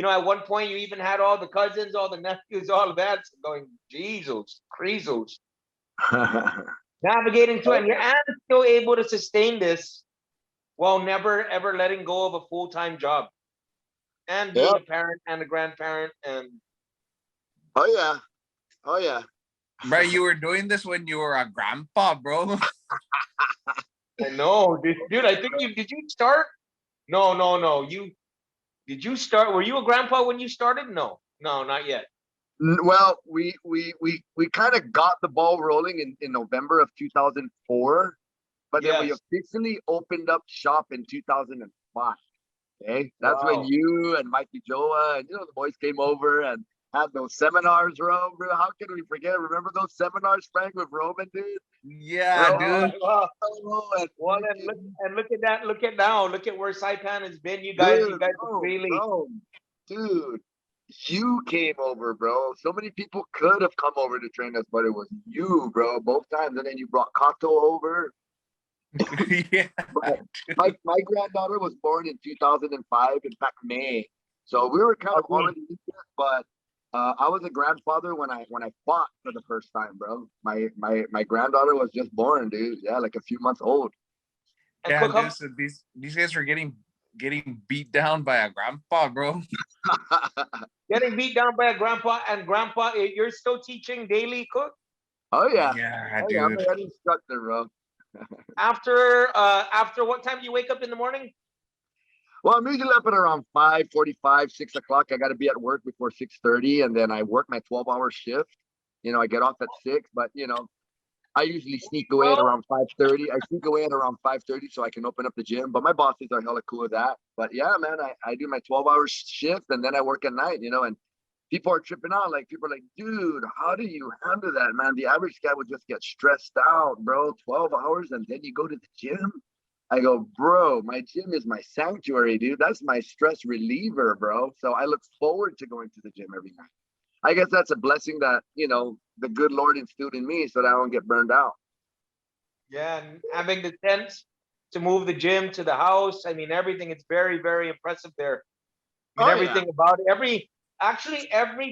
Speaker 1: at one point you even had all the cousins, all the nephews, all of that. So going, Jesus, Creezels. Navigating through, and you're still able to sustain this while never ever letting go of a full-time job and being a parent and a grandparent. And
Speaker 2: oh yeah.
Speaker 3: Bro, you were doing this when you were a grandpa, bro.
Speaker 1: I know, dude. I think did you start? No. Did you start? Were you a grandpa when you started? No, not yet.
Speaker 2: Well, we kind of got the ball rolling in November of 2004, but then we officially opened up shop in 2005. Okay, that's when you and Mikey Joa and the boys came over and had those seminars, bro. How can we forget? Remember those seminars, Frank, with Roman, dude?
Speaker 3: Yeah, dude.
Speaker 1: And look at that. Look at now. Look at where Saipan has been. You guys really.
Speaker 2: Dude, you came over, bro. So many people could have come over to train us, but it was you, bro, both times. And then you brought Kato over.
Speaker 3: Yeah.
Speaker 2: My granddaughter was born in 2005, in fact, May. So we were kind of already in this, but I was a grandfather when I fought for the first time, bro. My granddaughter was just born, dude. Yeah, like a few months old.
Speaker 3: Yeah, dude, so these guys are getting beat down by a grandpa, bro.
Speaker 1: Getting beat down by a grandpa, and grandpa, you're still teaching daily, Cook?
Speaker 2: Oh yeah.
Speaker 3: Yeah,
Speaker 2: dude. I'm an instructor, bro.
Speaker 1: After what time do you wake up in the morning?
Speaker 2: Well, I'm usually up at around 5:45, 6 o'clock. I got to be at work before 6:30, and then I work my 12-hour shift. I get off at 6, but I usually sneak away at around 5:30. I sneak away at around 5:30 so I can open up the gym. But my bosses are hella cool with that. But yeah, man, I do my 12-hour shift and then I work at night, and people are tripping out. Like, people are like, dude, how do you handle that, man? The average guy would just get stressed out, bro. 12 hours and then you go to the gym? I go, bro, my gym is my sanctuary, dude. That's my stress reliever, bro. So I look forward to going to the gym every night. I guess that's a blessing that, the good Lord instilled in me so that I don't get burned out.
Speaker 1: Yeah, and having the sense to move the gym to the house. I mean, everything. It's very, very impressive there. Everything about it. Every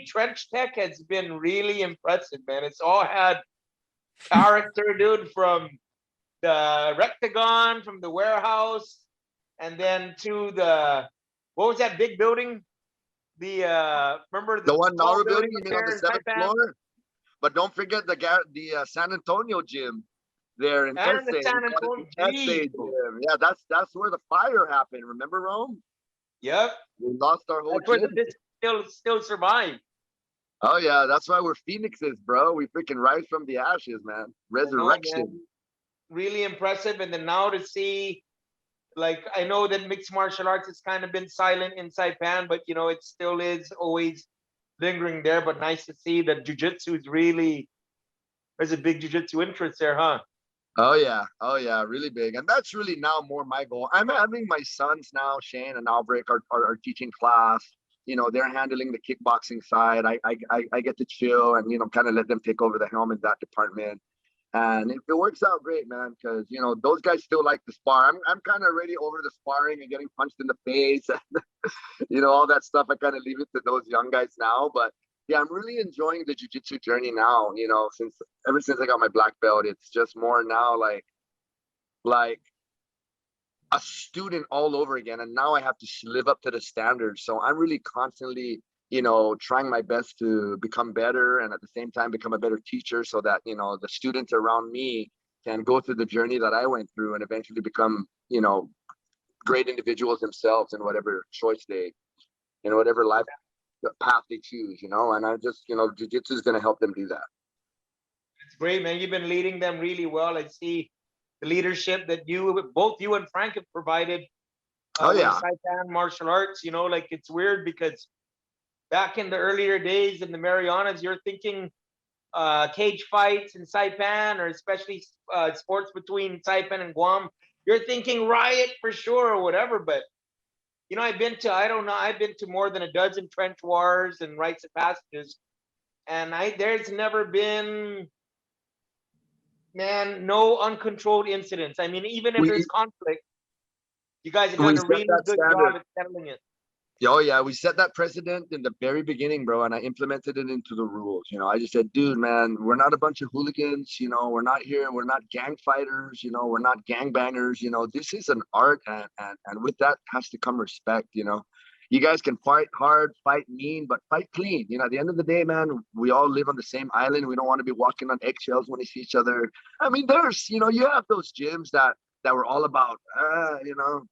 Speaker 1: trench tech has been really impressive, man. It's all had character, dude, from the Rectagon, from the warehouse, and then to what was that big building? Remember
Speaker 2: the one Nauru building,
Speaker 1: building
Speaker 2: you mean on the 7th floor? But don't forget the San Antonio gym there in
Speaker 1: and the San Antonio
Speaker 2: gym. Yeah, that's where the fire happened. Remember, Rome?
Speaker 1: Yep.
Speaker 2: We lost our whole
Speaker 1: gym.
Speaker 2: gym.
Speaker 1: Still survived.
Speaker 2: Oh yeah, that's why we're phoenixes, bro. We freaking rise from the ashes, man. Resurrection.
Speaker 1: Really impressive. And then now to see, like, I know that mixed martial arts has kind of been silent in Saipan, but it still is always lingering there. But nice to see that jiu-jitsu is really, there's a big jiu-jitsu interest there, huh?
Speaker 2: Oh yeah, really big. And that's really now more my goal. I'm having my sons now, Shane and Albrecht, are teaching class. They're handling the kickboxing side. I get to chill and kind of let them take over the helm in that department. And it works out great, man, because those guys still like to spar. I'm kind of already over the sparring and getting punched in the face you know, all that stuff. I kind of leave it to those young guys now. But yeah, I'm really enjoying the jiu-jitsu journey now. You know, ever since I got my black belt, it's just more now like a student all over again, and now I have to live up to the standards. So I'm really constantly, you know, trying my best to become better, and at the same time become a better teacher, so that, you know, the students around me can go through the journey that I went through and eventually become, you know, great individuals themselves in whatever choice they, in whatever life path they choose, you know. And I just, you know, jiu-jitsu is going to help them do that.
Speaker 1: It's great, man. You've been leading them really well. I see the leadership that both you and Frank have provided
Speaker 2: Oh
Speaker 1: with
Speaker 2: yeah.
Speaker 1: Saipan martial arts. You know, like, it's weird because back in the earlier days in the Marianas, you're thinking cage fights in Saipan, or especially sports between Saipan and Guam. You're thinking riot for sure or whatever. But, you know, I've been to more than a dozen trench wars and rites of passages. And there's never been, man, no uncontrolled incidents. I mean, even if there's conflict, you guys have
Speaker 2: We
Speaker 1: done a
Speaker 2: set
Speaker 1: really
Speaker 2: that
Speaker 1: good
Speaker 2: standard.
Speaker 1: job at settling it.
Speaker 2: Oh yeah, we set that precedent in the very beginning, bro, and I implemented it into the rules. You know, I just said, dude, man, we're not a bunch of hooligans. You know, we're not here. We're not gang fighters. You know, we're not gang bangers. You know, this is an art, and with that has to come respect. You know, you guys can fight hard, fight mean, but fight clean. You know, at the end of the day, man, we all live on the same island. We don't want to be walking on eggshells when we see each other. I mean, there's, you know, you have those gyms that were all about, you know,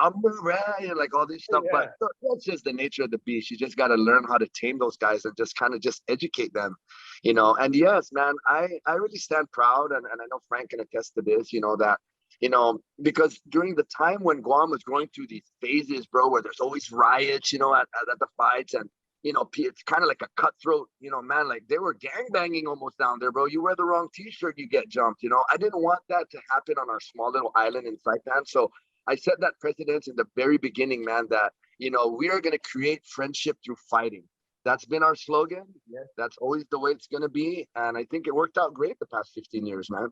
Speaker 2: number, you know, like all this stuff.
Speaker 1: Yeah.
Speaker 2: But that's just the nature of the beast. You just got to learn how to tame those guys and just kind of just educate them, you know. And yes, man, I really stand proud, and I know Frank can attest to this, you know, that, you know, because during the time when Guam was going through these phases, bro, where there's always riots, you know, at the fights, and, you know, it's kind of like a cutthroat, you know, man, like they were gang banging almost down there, bro. You wear the wrong t-shirt, you get jumped, you know. I didn't want that to happen on our small little island in Saipan. So I set that precedence in the very beginning, man, that, you know, we are going to create friendship through fighting. That's been our slogan.
Speaker 1: Yeah.
Speaker 2: That's always the way it's going to be. And I think it worked out great the past 15 years, man.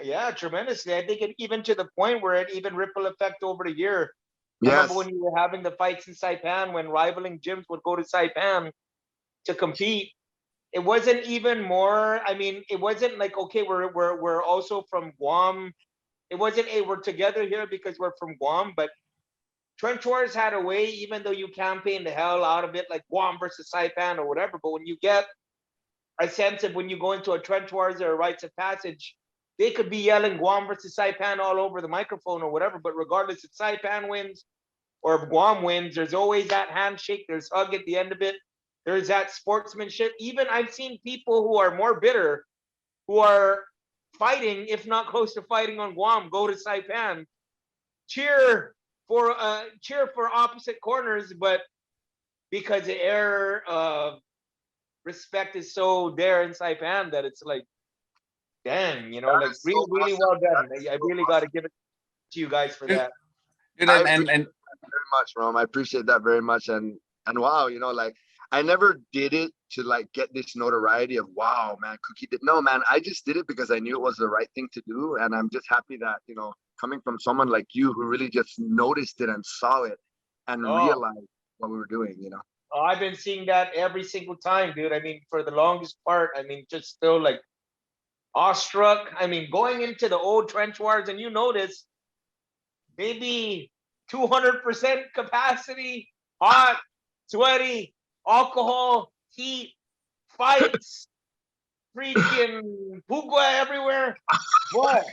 Speaker 1: Yeah, tremendously. I think even to the point where it even ripple effect over the year. I
Speaker 2: Yes.
Speaker 1: remember when you were having the fights in Saipan, when rivaling gyms would go to Saipan to compete. It wasn't even more. I mean, it wasn't like, okay, we're also from Guam. It wasn't, hey, we're together here because we're from Guam. But trench wars had a way, even though you campaign the hell out of it, like Guam versus Saipan or whatever. But when you get a sense of when you go into a trench wars or a rites of passage, they could be yelling Guam versus Saipan all over the microphone or whatever. But regardless if Saipan wins or if Guam wins, there's always that handshake, there's hug at the end of it. There's that sportsmanship. Even I've seen people who are more bitter, who are fighting, if not close to fighting on Guam, go to Saipan, cheer for opposite corners, but because the air of respect is so there in Saipan that it's like, damn, you know,
Speaker 2: That
Speaker 1: like
Speaker 2: is
Speaker 1: really,
Speaker 2: so
Speaker 1: really
Speaker 2: awesome.
Speaker 1: well done.
Speaker 2: That is
Speaker 1: I
Speaker 2: so
Speaker 1: really got to
Speaker 2: awesome.
Speaker 1: give it to you guys for that.
Speaker 3: Dude,
Speaker 2: I
Speaker 3: and
Speaker 2: appreciate that very much, Rom. I appreciate that very much. And wow, you know, like I never did it to like get this notoriety of, wow, man, Cuki did. No, man, I just did it because I knew it was the right thing to do. And I'm just happy that, you know, coming from someone like you who really just noticed it and saw it and
Speaker 1: Oh.
Speaker 2: realized what we were doing, you know.
Speaker 1: Oh, I've been seeing that every single time, dude. I mean, for the longest part, I mean, just still like awestruck. I mean, going into the old trench wars, and you notice maybe 200% capacity, hot, sweaty, alcohol, heat, fights, freaking pugwa everywhere. What?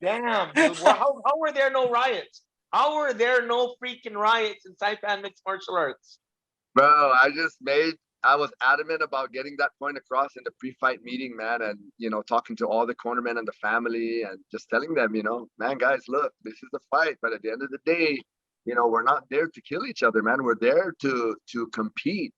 Speaker 1: Damn, dude. How were there no riots? How were there no freaking riots in Saipan mixed martial arts?
Speaker 2: Bro, I was adamant about getting that point across in the pre-fight meeting, man. And, you know, talking to all the cornermen and the family and just telling them, you know, man, guys, look, this is a fight. But at the end of the day, you know, we're not there to kill each other, man. We're there to compete,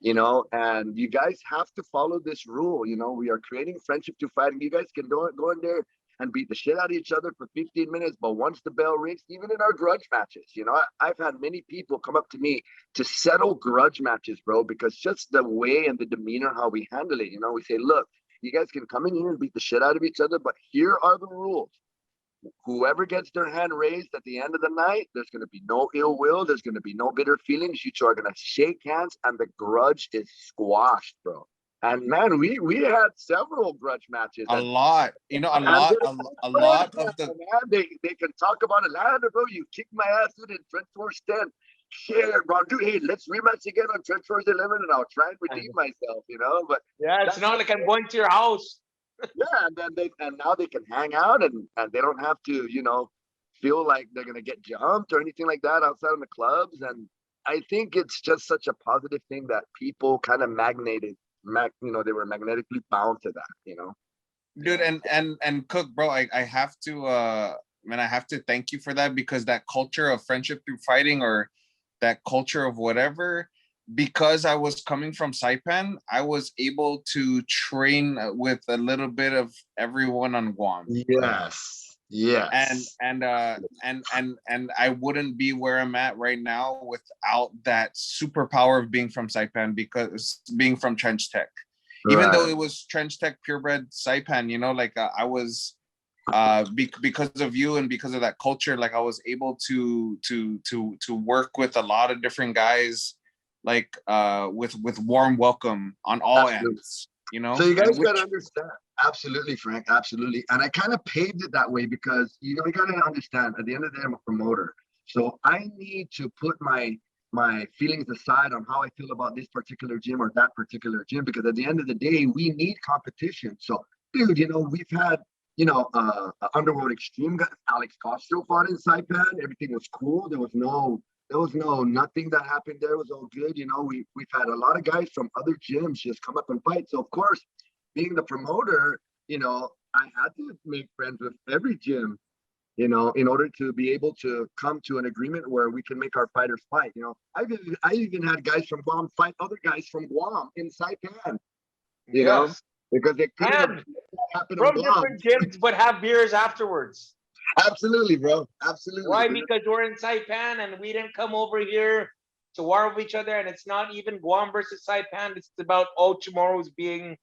Speaker 2: you know, and you guys have to follow this rule. You know, we are creating friendship through fighting. You guys can go in there and beat the shit out of each other for 15 minutes. But once the bell rings, even in our grudge matches, you know, I've had many people come up to me to settle grudge matches, bro, because just the way and the demeanor, how we handle it, you know, we say, look, you guys can come in here and beat the shit out of each other, but here are the rules. whoever gets their hand raised at the end of the night, there's going to be no ill will. There's going to be no bitter feelings. You two are going to shake hands and the grudge is squashed, bro. And man, we had several grudge matches.
Speaker 3: A lot, you know, a
Speaker 2: And
Speaker 3: lot, of the.
Speaker 2: man, they can talk about it. Lander, bro, you kicked my ass in Trench Force 10. Shit, bro, dude, hey, let's rematch again on Trench Force 11 and I'll try and redeem myself, you know? But
Speaker 1: Yeah, it's not like I'm going to your house.
Speaker 2: yeah, and then now they can hang out and they don't have to, you know, feel like they're gonna get jumped or anything like that outside of the clubs. And I think it's just such a positive thing that people kind of you know, they were magnetically bound to that, you know.
Speaker 3: Dude, and Cook, bro, I have to man, I have to thank you for that, because that culture of friendship through fighting, or that culture of whatever, because I was coming from Saipan, I was able to train with a little bit of everyone on Guam.
Speaker 2: Yes. Yes.
Speaker 3: And I wouldn't be where I'm at right now without that superpower of being from Saipan, because being from Trench Tech, even though it was Trench Tech purebred Saipan, you know, like I was because of you and because of that culture, like I was able to work with a lot of different guys, like with warm welcome on all ends, you know.
Speaker 2: So you guys got to understand. Absolutely, Frank. Absolutely. And I kind of paved it that way because, you know, you got to understand, at the end of the day, I'm a promoter. So I need to put my feelings aside on how I feel about this particular gym or that particular gym, because at the end of the day, we need competition. So, dude, you know, we've had, you know, Underworld Extreme guy, Alex Castro fought in Saipan. Everything was cool. There was nothing that happened there. It was all good. You know, we've had a lot of guys from other gyms just come up and fight. So of course, being the promoter, you know, I had to make friends with every gym, you know, in order to be able to come to an agreement where we can make our fighters fight. You know, I even had guys from Guam fight other guys from Guam in Saipan, you know, because they couldn't happen
Speaker 1: from different gyms, but have beers afterwards.
Speaker 2: Absolutely, bro. Absolutely.
Speaker 1: Why? Because we're in Saipan and we didn't come over here to war with each other. And it's not even Guam versus Saipan. It's about all tomorrow's being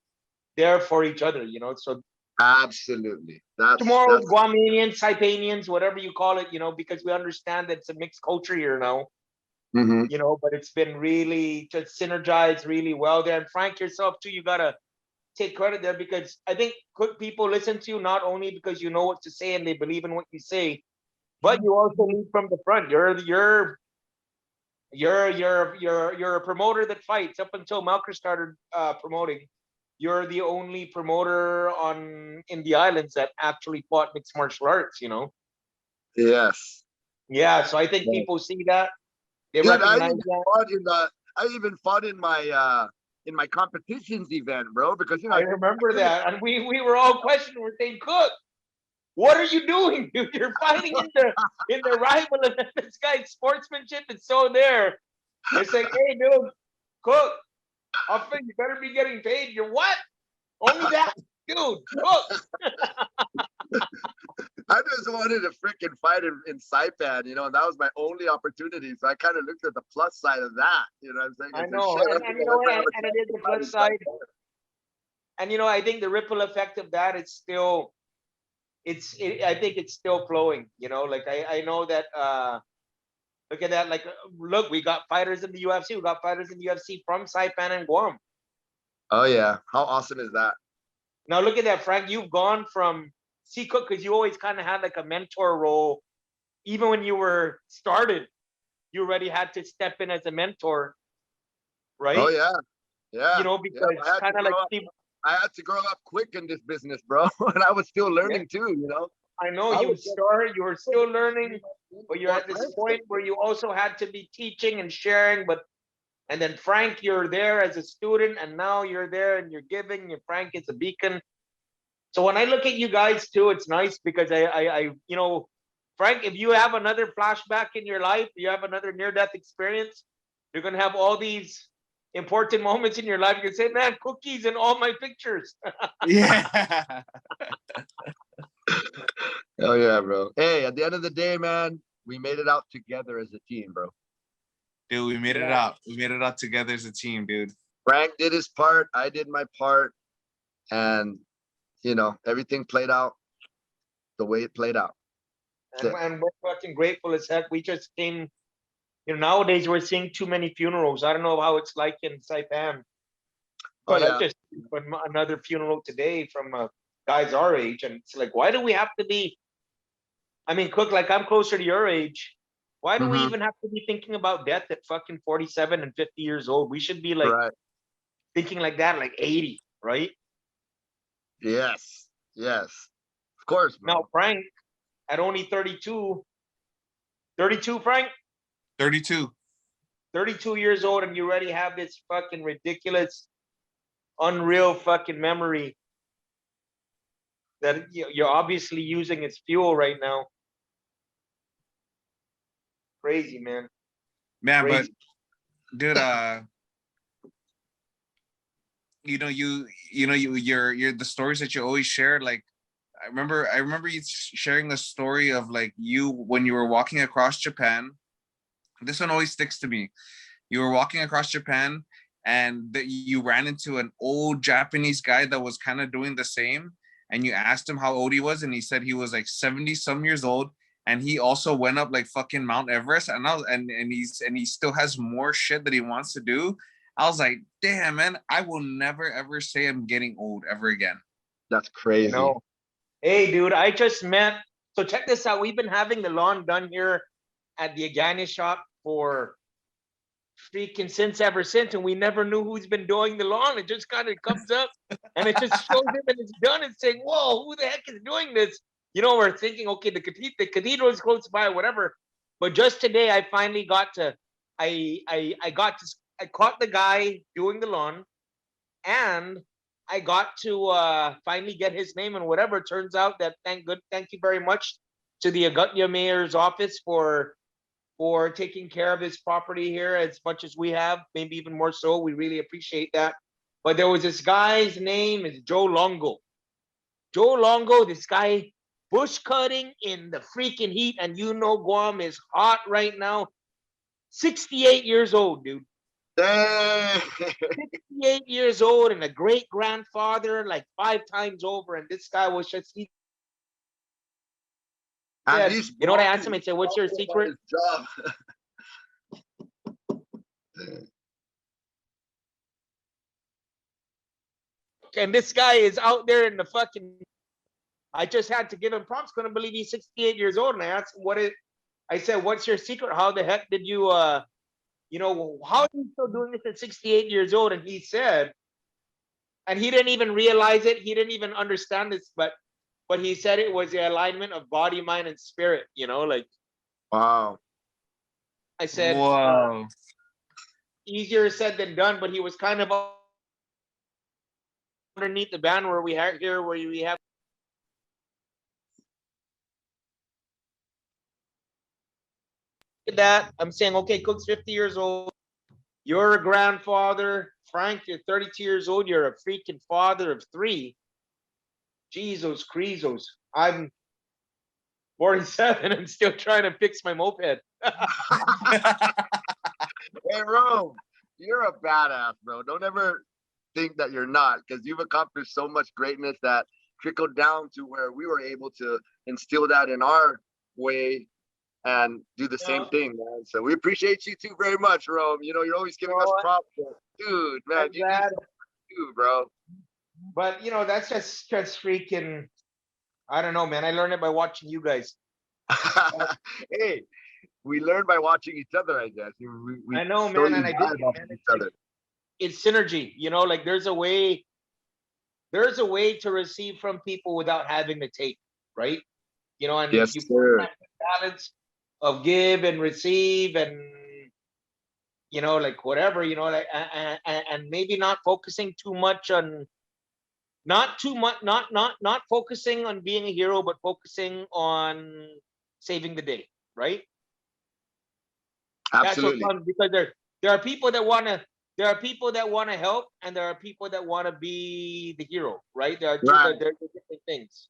Speaker 1: there for each other, you know. So
Speaker 2: absolutely,
Speaker 1: tomorrow's Guamanians, Saipanians, whatever you call it, you know, because we understand that it's a mixed culture here now. You know, but it's been really just synergized really well there. And Frank, yourself too, you gotta take credit there, because I think people listen to you not only because you know what to say and they believe in what you say, but you also lead from the front. You're a promoter that fights. Up until Malker started promoting, you're the only promoter in the islands that actually fought mixed martial arts, you know.
Speaker 2: Yes.
Speaker 1: Yeah, so I think people see that. They recognize that.
Speaker 2: I even fought in my competitions event, bro, because, you know,
Speaker 1: I remember that, and we were all questioning. We're saying, Cook, what are you doing, dude? You're fighting in the rival event. This guy's sportsmanship is so there. It's like, hey, dude, Cook, you better be getting paid. You're what? Only that, dude, Cook.
Speaker 2: I just wanted to freaking fight in Saipan, you know, and that was my only opportunity. So I kind of looked at the plus side of that, you know what I'm saying?
Speaker 1: I know, and you know, and it is the plus side. And you know, I think the ripple effect of that is still, I think it's still flowing. You know, like I know that. Look at that! Like, look, we got fighters in the UFC. We got fighters in the UFC from Saipan and Guam.
Speaker 2: Oh yeah, how awesome is that?
Speaker 1: Now look at that, Frank. You've gone from Cook, because you always kind of had like a mentor role. Even when you were started, you already had to step in as a mentor, right?
Speaker 2: Oh yeah, yeah.
Speaker 1: You know, because kind of like
Speaker 2: I had to grow up quick in this business, bro, and I was still learning too. You know.
Speaker 1: I know you were still learning, but you're at this point where you also had to be teaching and sharing. And then Frank, you're there as a student, and now you're there and you're giving. Frank is a beacon. So when I look at you guys too, it's nice because I you know, Frank, if you have another flashback in your life, you have another near-death experience, you're gonna have all these important moments in your life. You can say, man, Cookie's in all my pictures.
Speaker 3: Yeah.
Speaker 2: Oh yeah, bro. Hey, at the end of the day, man, we made it out together as a team, bro.
Speaker 3: Dude, we made it out. We made it out together as a team, dude.
Speaker 2: Frank did his part. I did my part. And, you know, everything played out the way it played out.
Speaker 1: And we're fucking grateful as heck. We just came, nowadays we're seeing too many funerals. I don't know how it's like in Saipan,
Speaker 2: Oh
Speaker 1: but I
Speaker 2: yeah.
Speaker 1: just went another funeral today from guys our age, and it's like, why do we have to be? I mean, Cook, like I'm closer to your age. Why do we
Speaker 2: Mhm.
Speaker 1: even have to be thinking about death at fucking 47 and 50 years old? We should be like
Speaker 2: Right.
Speaker 1: thinking like that, like 80, right?
Speaker 2: Yes. Yes. Of course,
Speaker 1: Now,
Speaker 2: bro.
Speaker 1: Frank, at only 32, 32, Frank,
Speaker 3: 32.
Speaker 1: 32 years old, and you already have this fucking ridiculous, unreal fucking memory that you're obviously using as fuel right now. Crazy, man.
Speaker 3: Man, but
Speaker 1: Crazy.
Speaker 3: dude, you're the stories that you always share. Like, I remember you sharing a story of like you when you were walking across Japan. This one always sticks to me. You were walking across Japan and that you ran into an old Japanese guy that was kind of doing the same. And you asked him how old he was, and he said he was like 70 some years old. And he also went up like fucking Mount Everest, and he still has more shit that he wants to do. I was like, damn, man, I will never ever say I'm getting old ever again.
Speaker 2: That's crazy.
Speaker 1: Hey, dude, I just met. So check this out. We've been having the lawn done here at the Agani shop for freaking ever since, and we never knew who's been doing the lawn. It just kind of comes up and it just shows him and it's done and saying, whoa, who the heck is doing this? We're thinking, okay, the cathedral is close by, whatever. But just today I finally got to I caught the guy doing the lawn, and I got to finally get his name and whatever. It turns out that thank you very much to the Agutya mayor's office for taking care of his property here as much as we have, maybe even more so. We really appreciate that. But there was this guy's name is Joe Longo. Joe Longo, this guy bush cutting in the freaking heat, and Guam is hot right now. 68 years old, dude.
Speaker 2: Dang.
Speaker 1: 68 years old and a great grandfather like 5 times over. And this guy was just, he said, you know what I asked him? I said, what's your secret?
Speaker 2: Job.
Speaker 1: And this guy is out there in the fucking, I just had to give him props. Couldn't believe he's 68 years old. And I asked him, I said, what's your secret? How the heck did you, how are you still doing this at 68 years old? And he said, and he didn't even realize it. He didn't even understand this, but he said it was the alignment of body, mind, and spirit, like.
Speaker 2: Wow.
Speaker 1: I said,
Speaker 3: Whoa.
Speaker 1: Easier said than done, but he was kind of underneath the band where we have that. I'm saying, okay, Cook's 50 years old. You're a grandfather. Frank, you're 32 years old. You're a freaking father of 3. Jesus Christos. I'm 47 and still trying to fix my moped.
Speaker 2: Hey, Rome, you're a badass, bro. Don't ever think that you're not, because you've accomplished so much greatness that trickled down to where we were able to instill that in our way and do the same thing, man. So we appreciate you too very much, Rome. You're always giving us props, dude, man. You do too, bro.
Speaker 1: But that's just freaking, I don't know, man. I learned it by watching you guys.
Speaker 2: Hey, we learn by watching each other, I guess. We
Speaker 1: I know, man, and I did, man.
Speaker 2: Each other.
Speaker 1: It's synergy, like there's a way to receive from people without having to take, right? And
Speaker 2: yes,
Speaker 1: you
Speaker 2: sir.
Speaker 1: find that balance of give and receive, and like whatever, like and maybe not focusing too much on, not focusing on being a hero, but focusing on saving the day, right?
Speaker 2: Absolutely.
Speaker 1: That's what comes, because there are people that want to help, and there are people that want to be the hero, right? There are different things,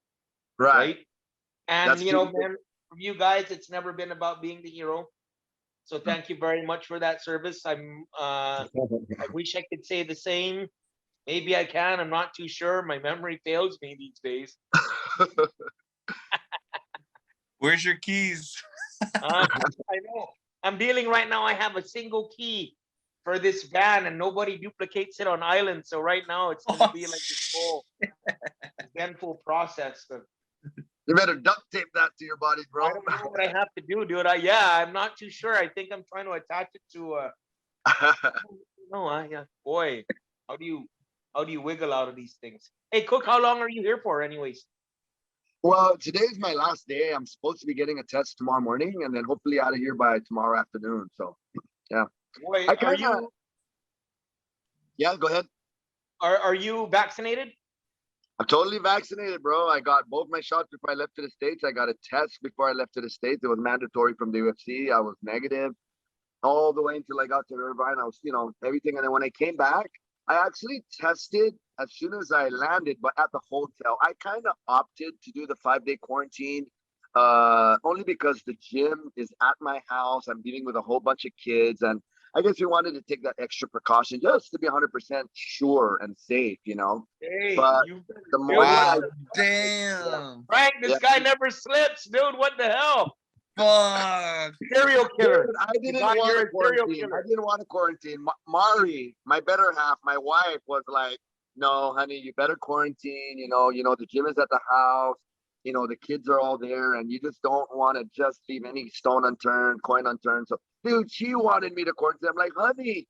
Speaker 1: right? And
Speaker 2: that's
Speaker 1: man, from you guys, it's never been about being the hero. So thank you very much for that service. I wish I could say the same. Maybe I can. I'm not too sure. My memory fails me these days.
Speaker 3: Where's your keys?
Speaker 1: I know. I'm dealing right now. I have a single key for this van, and nobody duplicates it on island. So right now, it's gonna be like this whole eventful process. Of,
Speaker 2: You better duct tape that to your body, bro.
Speaker 1: I don't know what I have to do, dude. I'm not too sure. I think I'm trying to attach it to. No, yeah, boy, how do you wiggle out of these things? Hey, Cook, how long are you here for, anyways?
Speaker 2: Well, today's my last day. I'm supposed to be getting a test tomorrow morning, and then hopefully out of here by tomorrow afternoon. So, yeah.
Speaker 1: Boy,
Speaker 2: I kinda, yeah, go ahead.
Speaker 1: are you vaccinated?
Speaker 2: I'm totally vaccinated, bro. I got both my shots before I left to the States. I got a test before I left to the States. It was mandatory from the UFC. I was negative all the way until I got to Irvine. I was, everything. And then when I came back, I actually tested as soon as I landed, but at the hotel. I kind of opted to do the 5-day quarantine only because the gym is at my house. I'm dealing with a whole bunch of kids. And I guess we wanted to take that extra precaution just to be 100% sure and safe,
Speaker 1: Hey,
Speaker 2: But the more
Speaker 3: Wow, damn.
Speaker 1: Frank, this guy never slips, dude. What the hell?
Speaker 3: Fuck.
Speaker 1: Serial killer.
Speaker 2: Dude, I didn't
Speaker 1: God,
Speaker 2: want
Speaker 1: you're
Speaker 2: to
Speaker 1: a serial
Speaker 2: quarantine.
Speaker 1: killer.
Speaker 2: I didn't want to quarantine. Mari, my better half, my wife, was like, "No, honey, you better quarantine. The gym is at the house. The kids are all there, and you just don't want to just leave any stone unturned, coin unturned." So, dude, she wanted me to quarantine. I'm like, "Honey,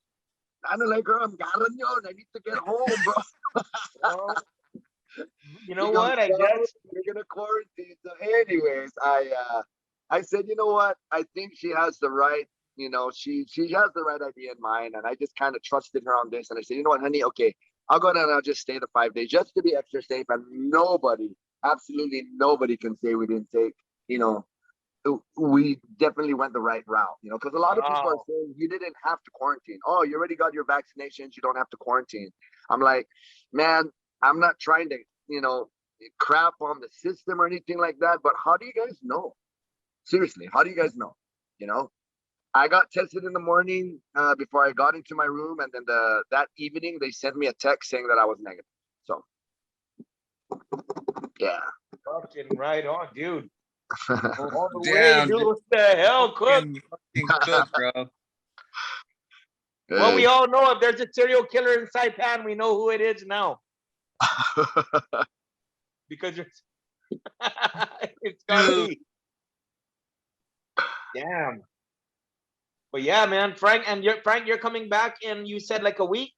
Speaker 2: I'm like, girl, I'm garan yun. I need to get home, bro."
Speaker 1: Well, you know
Speaker 2: She goes,
Speaker 1: what? I
Speaker 2: "No,
Speaker 1: guess.
Speaker 2: you're gonna quarantine." So, anyways, I said, you know what? I think she has the right, she has the right idea in mind, and I just kind of trusted her on this. And I said, you know what, honey? Okay, I'll go down and I'll just stay the 5 days just to be extra safe. And nobody, absolutely nobody, can say we didn't take. We definitely went the right route. Because a lot of people are
Speaker 1: Wow.
Speaker 2: saying you didn't have to quarantine. Oh, you already got your vaccinations. You don't have to quarantine. I'm like, man, I'm not trying to, crap on the system or anything like that. But how do you guys know? Seriously, how do you guys know? I got tested in the morning before I got into my room, and then that evening they sent me a text saying that I was negative. So, yeah.
Speaker 1: Fucking right on, dude. All the way,
Speaker 3: Damn,
Speaker 1: dude.
Speaker 3: dude.
Speaker 1: What the hell, Cook?
Speaker 3: Fucking Cook, bro.
Speaker 1: Well, we all know if there's a serial killer in Saipan, we know who it is now. Because it's gotta be. Damn. But yeah, man, Frank, you're coming back in, you said, like a week?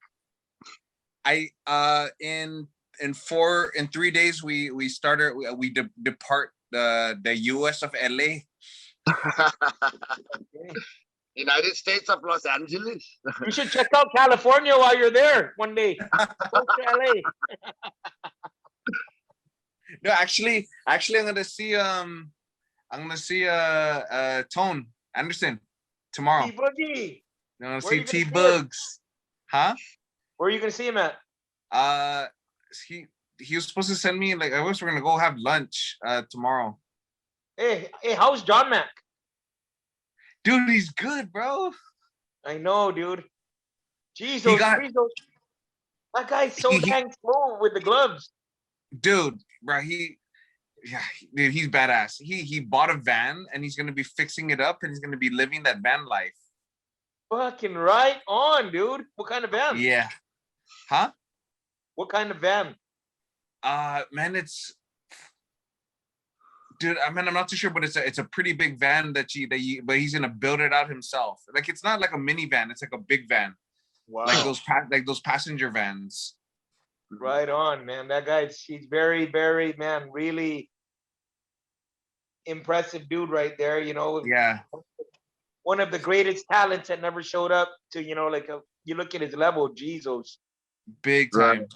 Speaker 3: In 3 days we started, we depart the US of LA.
Speaker 2: United States of Los Angeles.
Speaker 1: You should check out California while you're there one day. Go to LA.
Speaker 3: No, actually I'm gonna see Tone Anderson tomorrow.
Speaker 1: T-Boogie.
Speaker 3: I'm gonna
Speaker 1: Where are
Speaker 3: see
Speaker 1: you gonna see
Speaker 3: T-Bugs. Huh?
Speaker 1: Where are you gonna see him at?
Speaker 3: He was supposed to send me, like, I guess we're gonna go have lunch tomorrow.
Speaker 1: Hey, how's John Mac?
Speaker 3: Dude, he's good, bro.
Speaker 1: I know, dude. Jesus, that guy's so dang slow with the gloves.
Speaker 3: Dude, bro, dude, he's badass. He bought a van and he's gonna be fixing it up and he's gonna be living that van life.
Speaker 1: Fucking right on, dude. What kind of van?
Speaker 3: Yeah. Huh?
Speaker 1: What kind of van?
Speaker 3: Man, dude, I mean, I'm not too sure, but it's a pretty big van but he's gonna build it out himself. Like, it's not like a minivan, it's like a big van.
Speaker 1: Wow.
Speaker 3: Like those passenger vans.
Speaker 1: Right on, man. That he's very, very, man, really impressive dude right there.
Speaker 3: Yeah.
Speaker 1: One of the greatest talents that never showed up to, you look at his level, Jesus.
Speaker 3: Big time.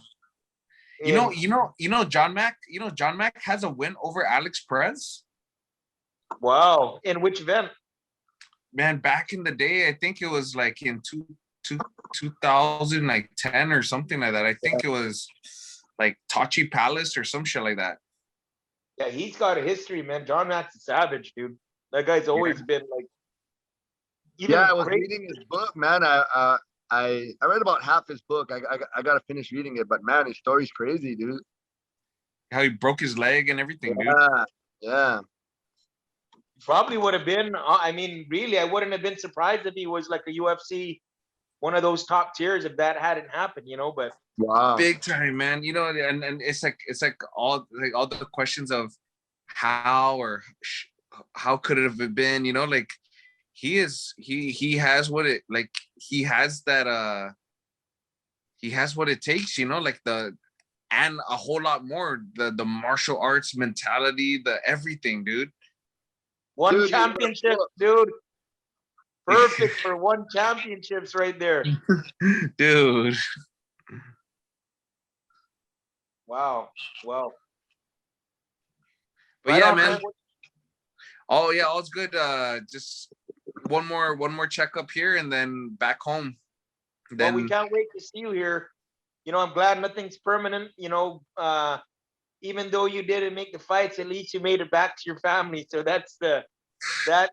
Speaker 2: Right.
Speaker 3: John Mac. John Mac has a win over Alex Perez.
Speaker 1: Wow. In which event?
Speaker 3: Man, back in the day, I think it was like in 2010 or something like that. I think it was like Tachi Palace or some shit like that.
Speaker 1: Yeah, he's got a history, man. John Mac's a savage, dude. That guy's always been like.
Speaker 2: I was reading his book, man. I read about half his book. I gotta finish reading it, but man, his story's crazy, dude.
Speaker 3: How he broke his leg and everything, dude.
Speaker 2: Yeah.
Speaker 1: Probably would have been. I mean, really, I wouldn't have been surprised if he was like a UFC, one of those top tiers, if that hadn't happened, you know. But
Speaker 2: Wow.
Speaker 3: Big time, man. You know, and it's like all the questions of how or how could it have been, you know, like he has what it like he has that he has what it takes, you know, like and a whole lot more, the martial arts mentality, the everything, dude.
Speaker 1: one
Speaker 2: Dude, you
Speaker 1: championship, dude. Perfect for one championships right there.
Speaker 3: Dude.
Speaker 1: Wow. Well,
Speaker 3: But
Speaker 1: right
Speaker 3: yeah,
Speaker 1: on,
Speaker 3: man.
Speaker 1: Frank.
Speaker 3: Oh yeah, all's good. Just one more checkup here and then back home.
Speaker 1: Well, we
Speaker 3: Then
Speaker 1: can't wait to see you here. You know, I'm glad nothing's permanent. You know, even though you didn't make the fights, at least you made it back to your family. So that is
Speaker 2: That's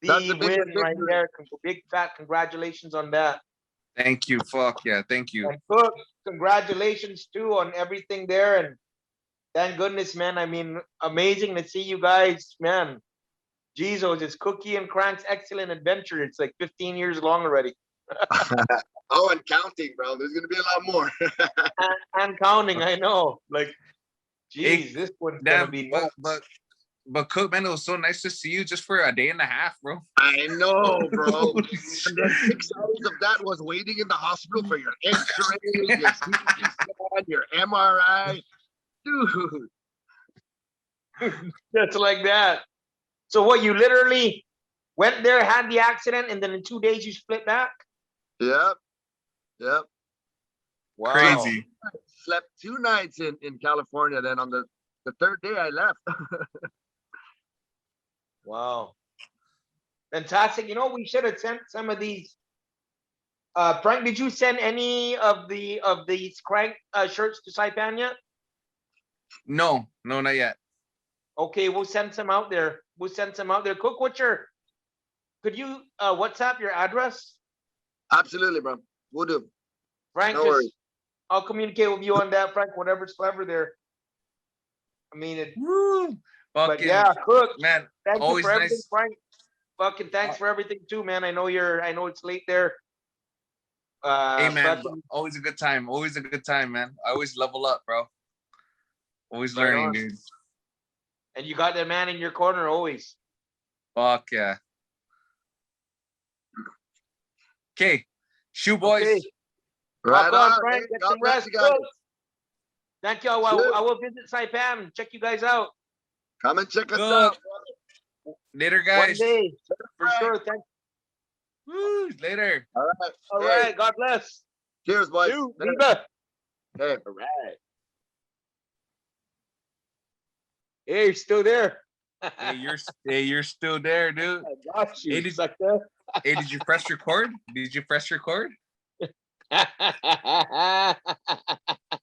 Speaker 1: the
Speaker 2: the biggest
Speaker 1: win right
Speaker 2: victory.
Speaker 1: there. Big fat congratulations on that.
Speaker 3: thank you. Fuck yeah, thank you.
Speaker 1: And Cook, congratulations too on everything there. And thank goodness, man. I mean, amazing to see you guys, man. Jesus, it's Cookie and Crank's excellent adventure. It's like 15 years long already.
Speaker 2: Oh, and counting, bro. There's gonna be a lot more.
Speaker 1: And counting, I know. Like, geez, this one's gonna
Speaker 3: Damn,
Speaker 1: be nuts.
Speaker 3: but Cook, man, it was so nice to see you just for a day and a half, bro.
Speaker 2: I know, bro. And then 6 hours of that was waiting in the hospital for your X-ray, your CT scan, your MRI, dude.
Speaker 1: Just like that. So what, you literally went there, had the accident, and then in 2 days you split back?
Speaker 2: Yep, yep.
Speaker 1: Wow.
Speaker 3: Crazy.
Speaker 2: Slept 2 nights in California. Then on the third day, I left.
Speaker 1: Wow. Fantastic. You know, we should have sent some of these. Frank, did you send any of these Crank shirts to Saipan yet?
Speaker 3: No, not yet.
Speaker 1: Okay, we'll send some out there. Cook, could you WhatsApp your address?
Speaker 2: Absolutely, bro. We'll do.
Speaker 1: Frank,
Speaker 2: No worries.
Speaker 1: I'll communicate with you on that, Frank, whatever's clever there. I mean,
Speaker 3: Woo!
Speaker 1: but
Speaker 3: Fucking,
Speaker 1: yeah, Cook,
Speaker 3: man,
Speaker 1: thank you
Speaker 3: always
Speaker 1: for everything,
Speaker 3: nice.
Speaker 1: Frank. Fucking thanks for everything too, man. I know it's late there.
Speaker 3: Hey man,
Speaker 1: fucking
Speaker 3: always a good time. Always a good time, man. I always level up, bro. Always
Speaker 1: Right
Speaker 3: learning,
Speaker 1: on.
Speaker 3: dude.
Speaker 1: And you got that man in your corner always.
Speaker 3: Fuck yeah. Okay, shoe boys.
Speaker 1: Okay.
Speaker 2: Right
Speaker 1: Rock on,
Speaker 2: on.
Speaker 1: Frank.
Speaker 2: Hey,
Speaker 1: Get
Speaker 2: God
Speaker 1: some
Speaker 2: bless
Speaker 1: rest,
Speaker 2: you guys.
Speaker 1: Cook. Thank you. I will visit Saipan. Check you guys out
Speaker 2: Come and check us
Speaker 3: Good.
Speaker 2: out.
Speaker 3: Later,
Speaker 1: one
Speaker 3: guys.
Speaker 1: day for sure. Thank.
Speaker 3: Woo, later.
Speaker 2: All right.
Speaker 1: All
Speaker 2: Hey,
Speaker 1: right. God bless.
Speaker 2: cheers, boys.
Speaker 1: Shoot,
Speaker 2: Later.
Speaker 1: BIBA.
Speaker 2: Hey, all right.
Speaker 1: Hey, you're still there.
Speaker 3: Hey, you're still there, dude.
Speaker 1: I got you,
Speaker 3: Hey,
Speaker 1: sucker.
Speaker 3: did you press record? Did you press record?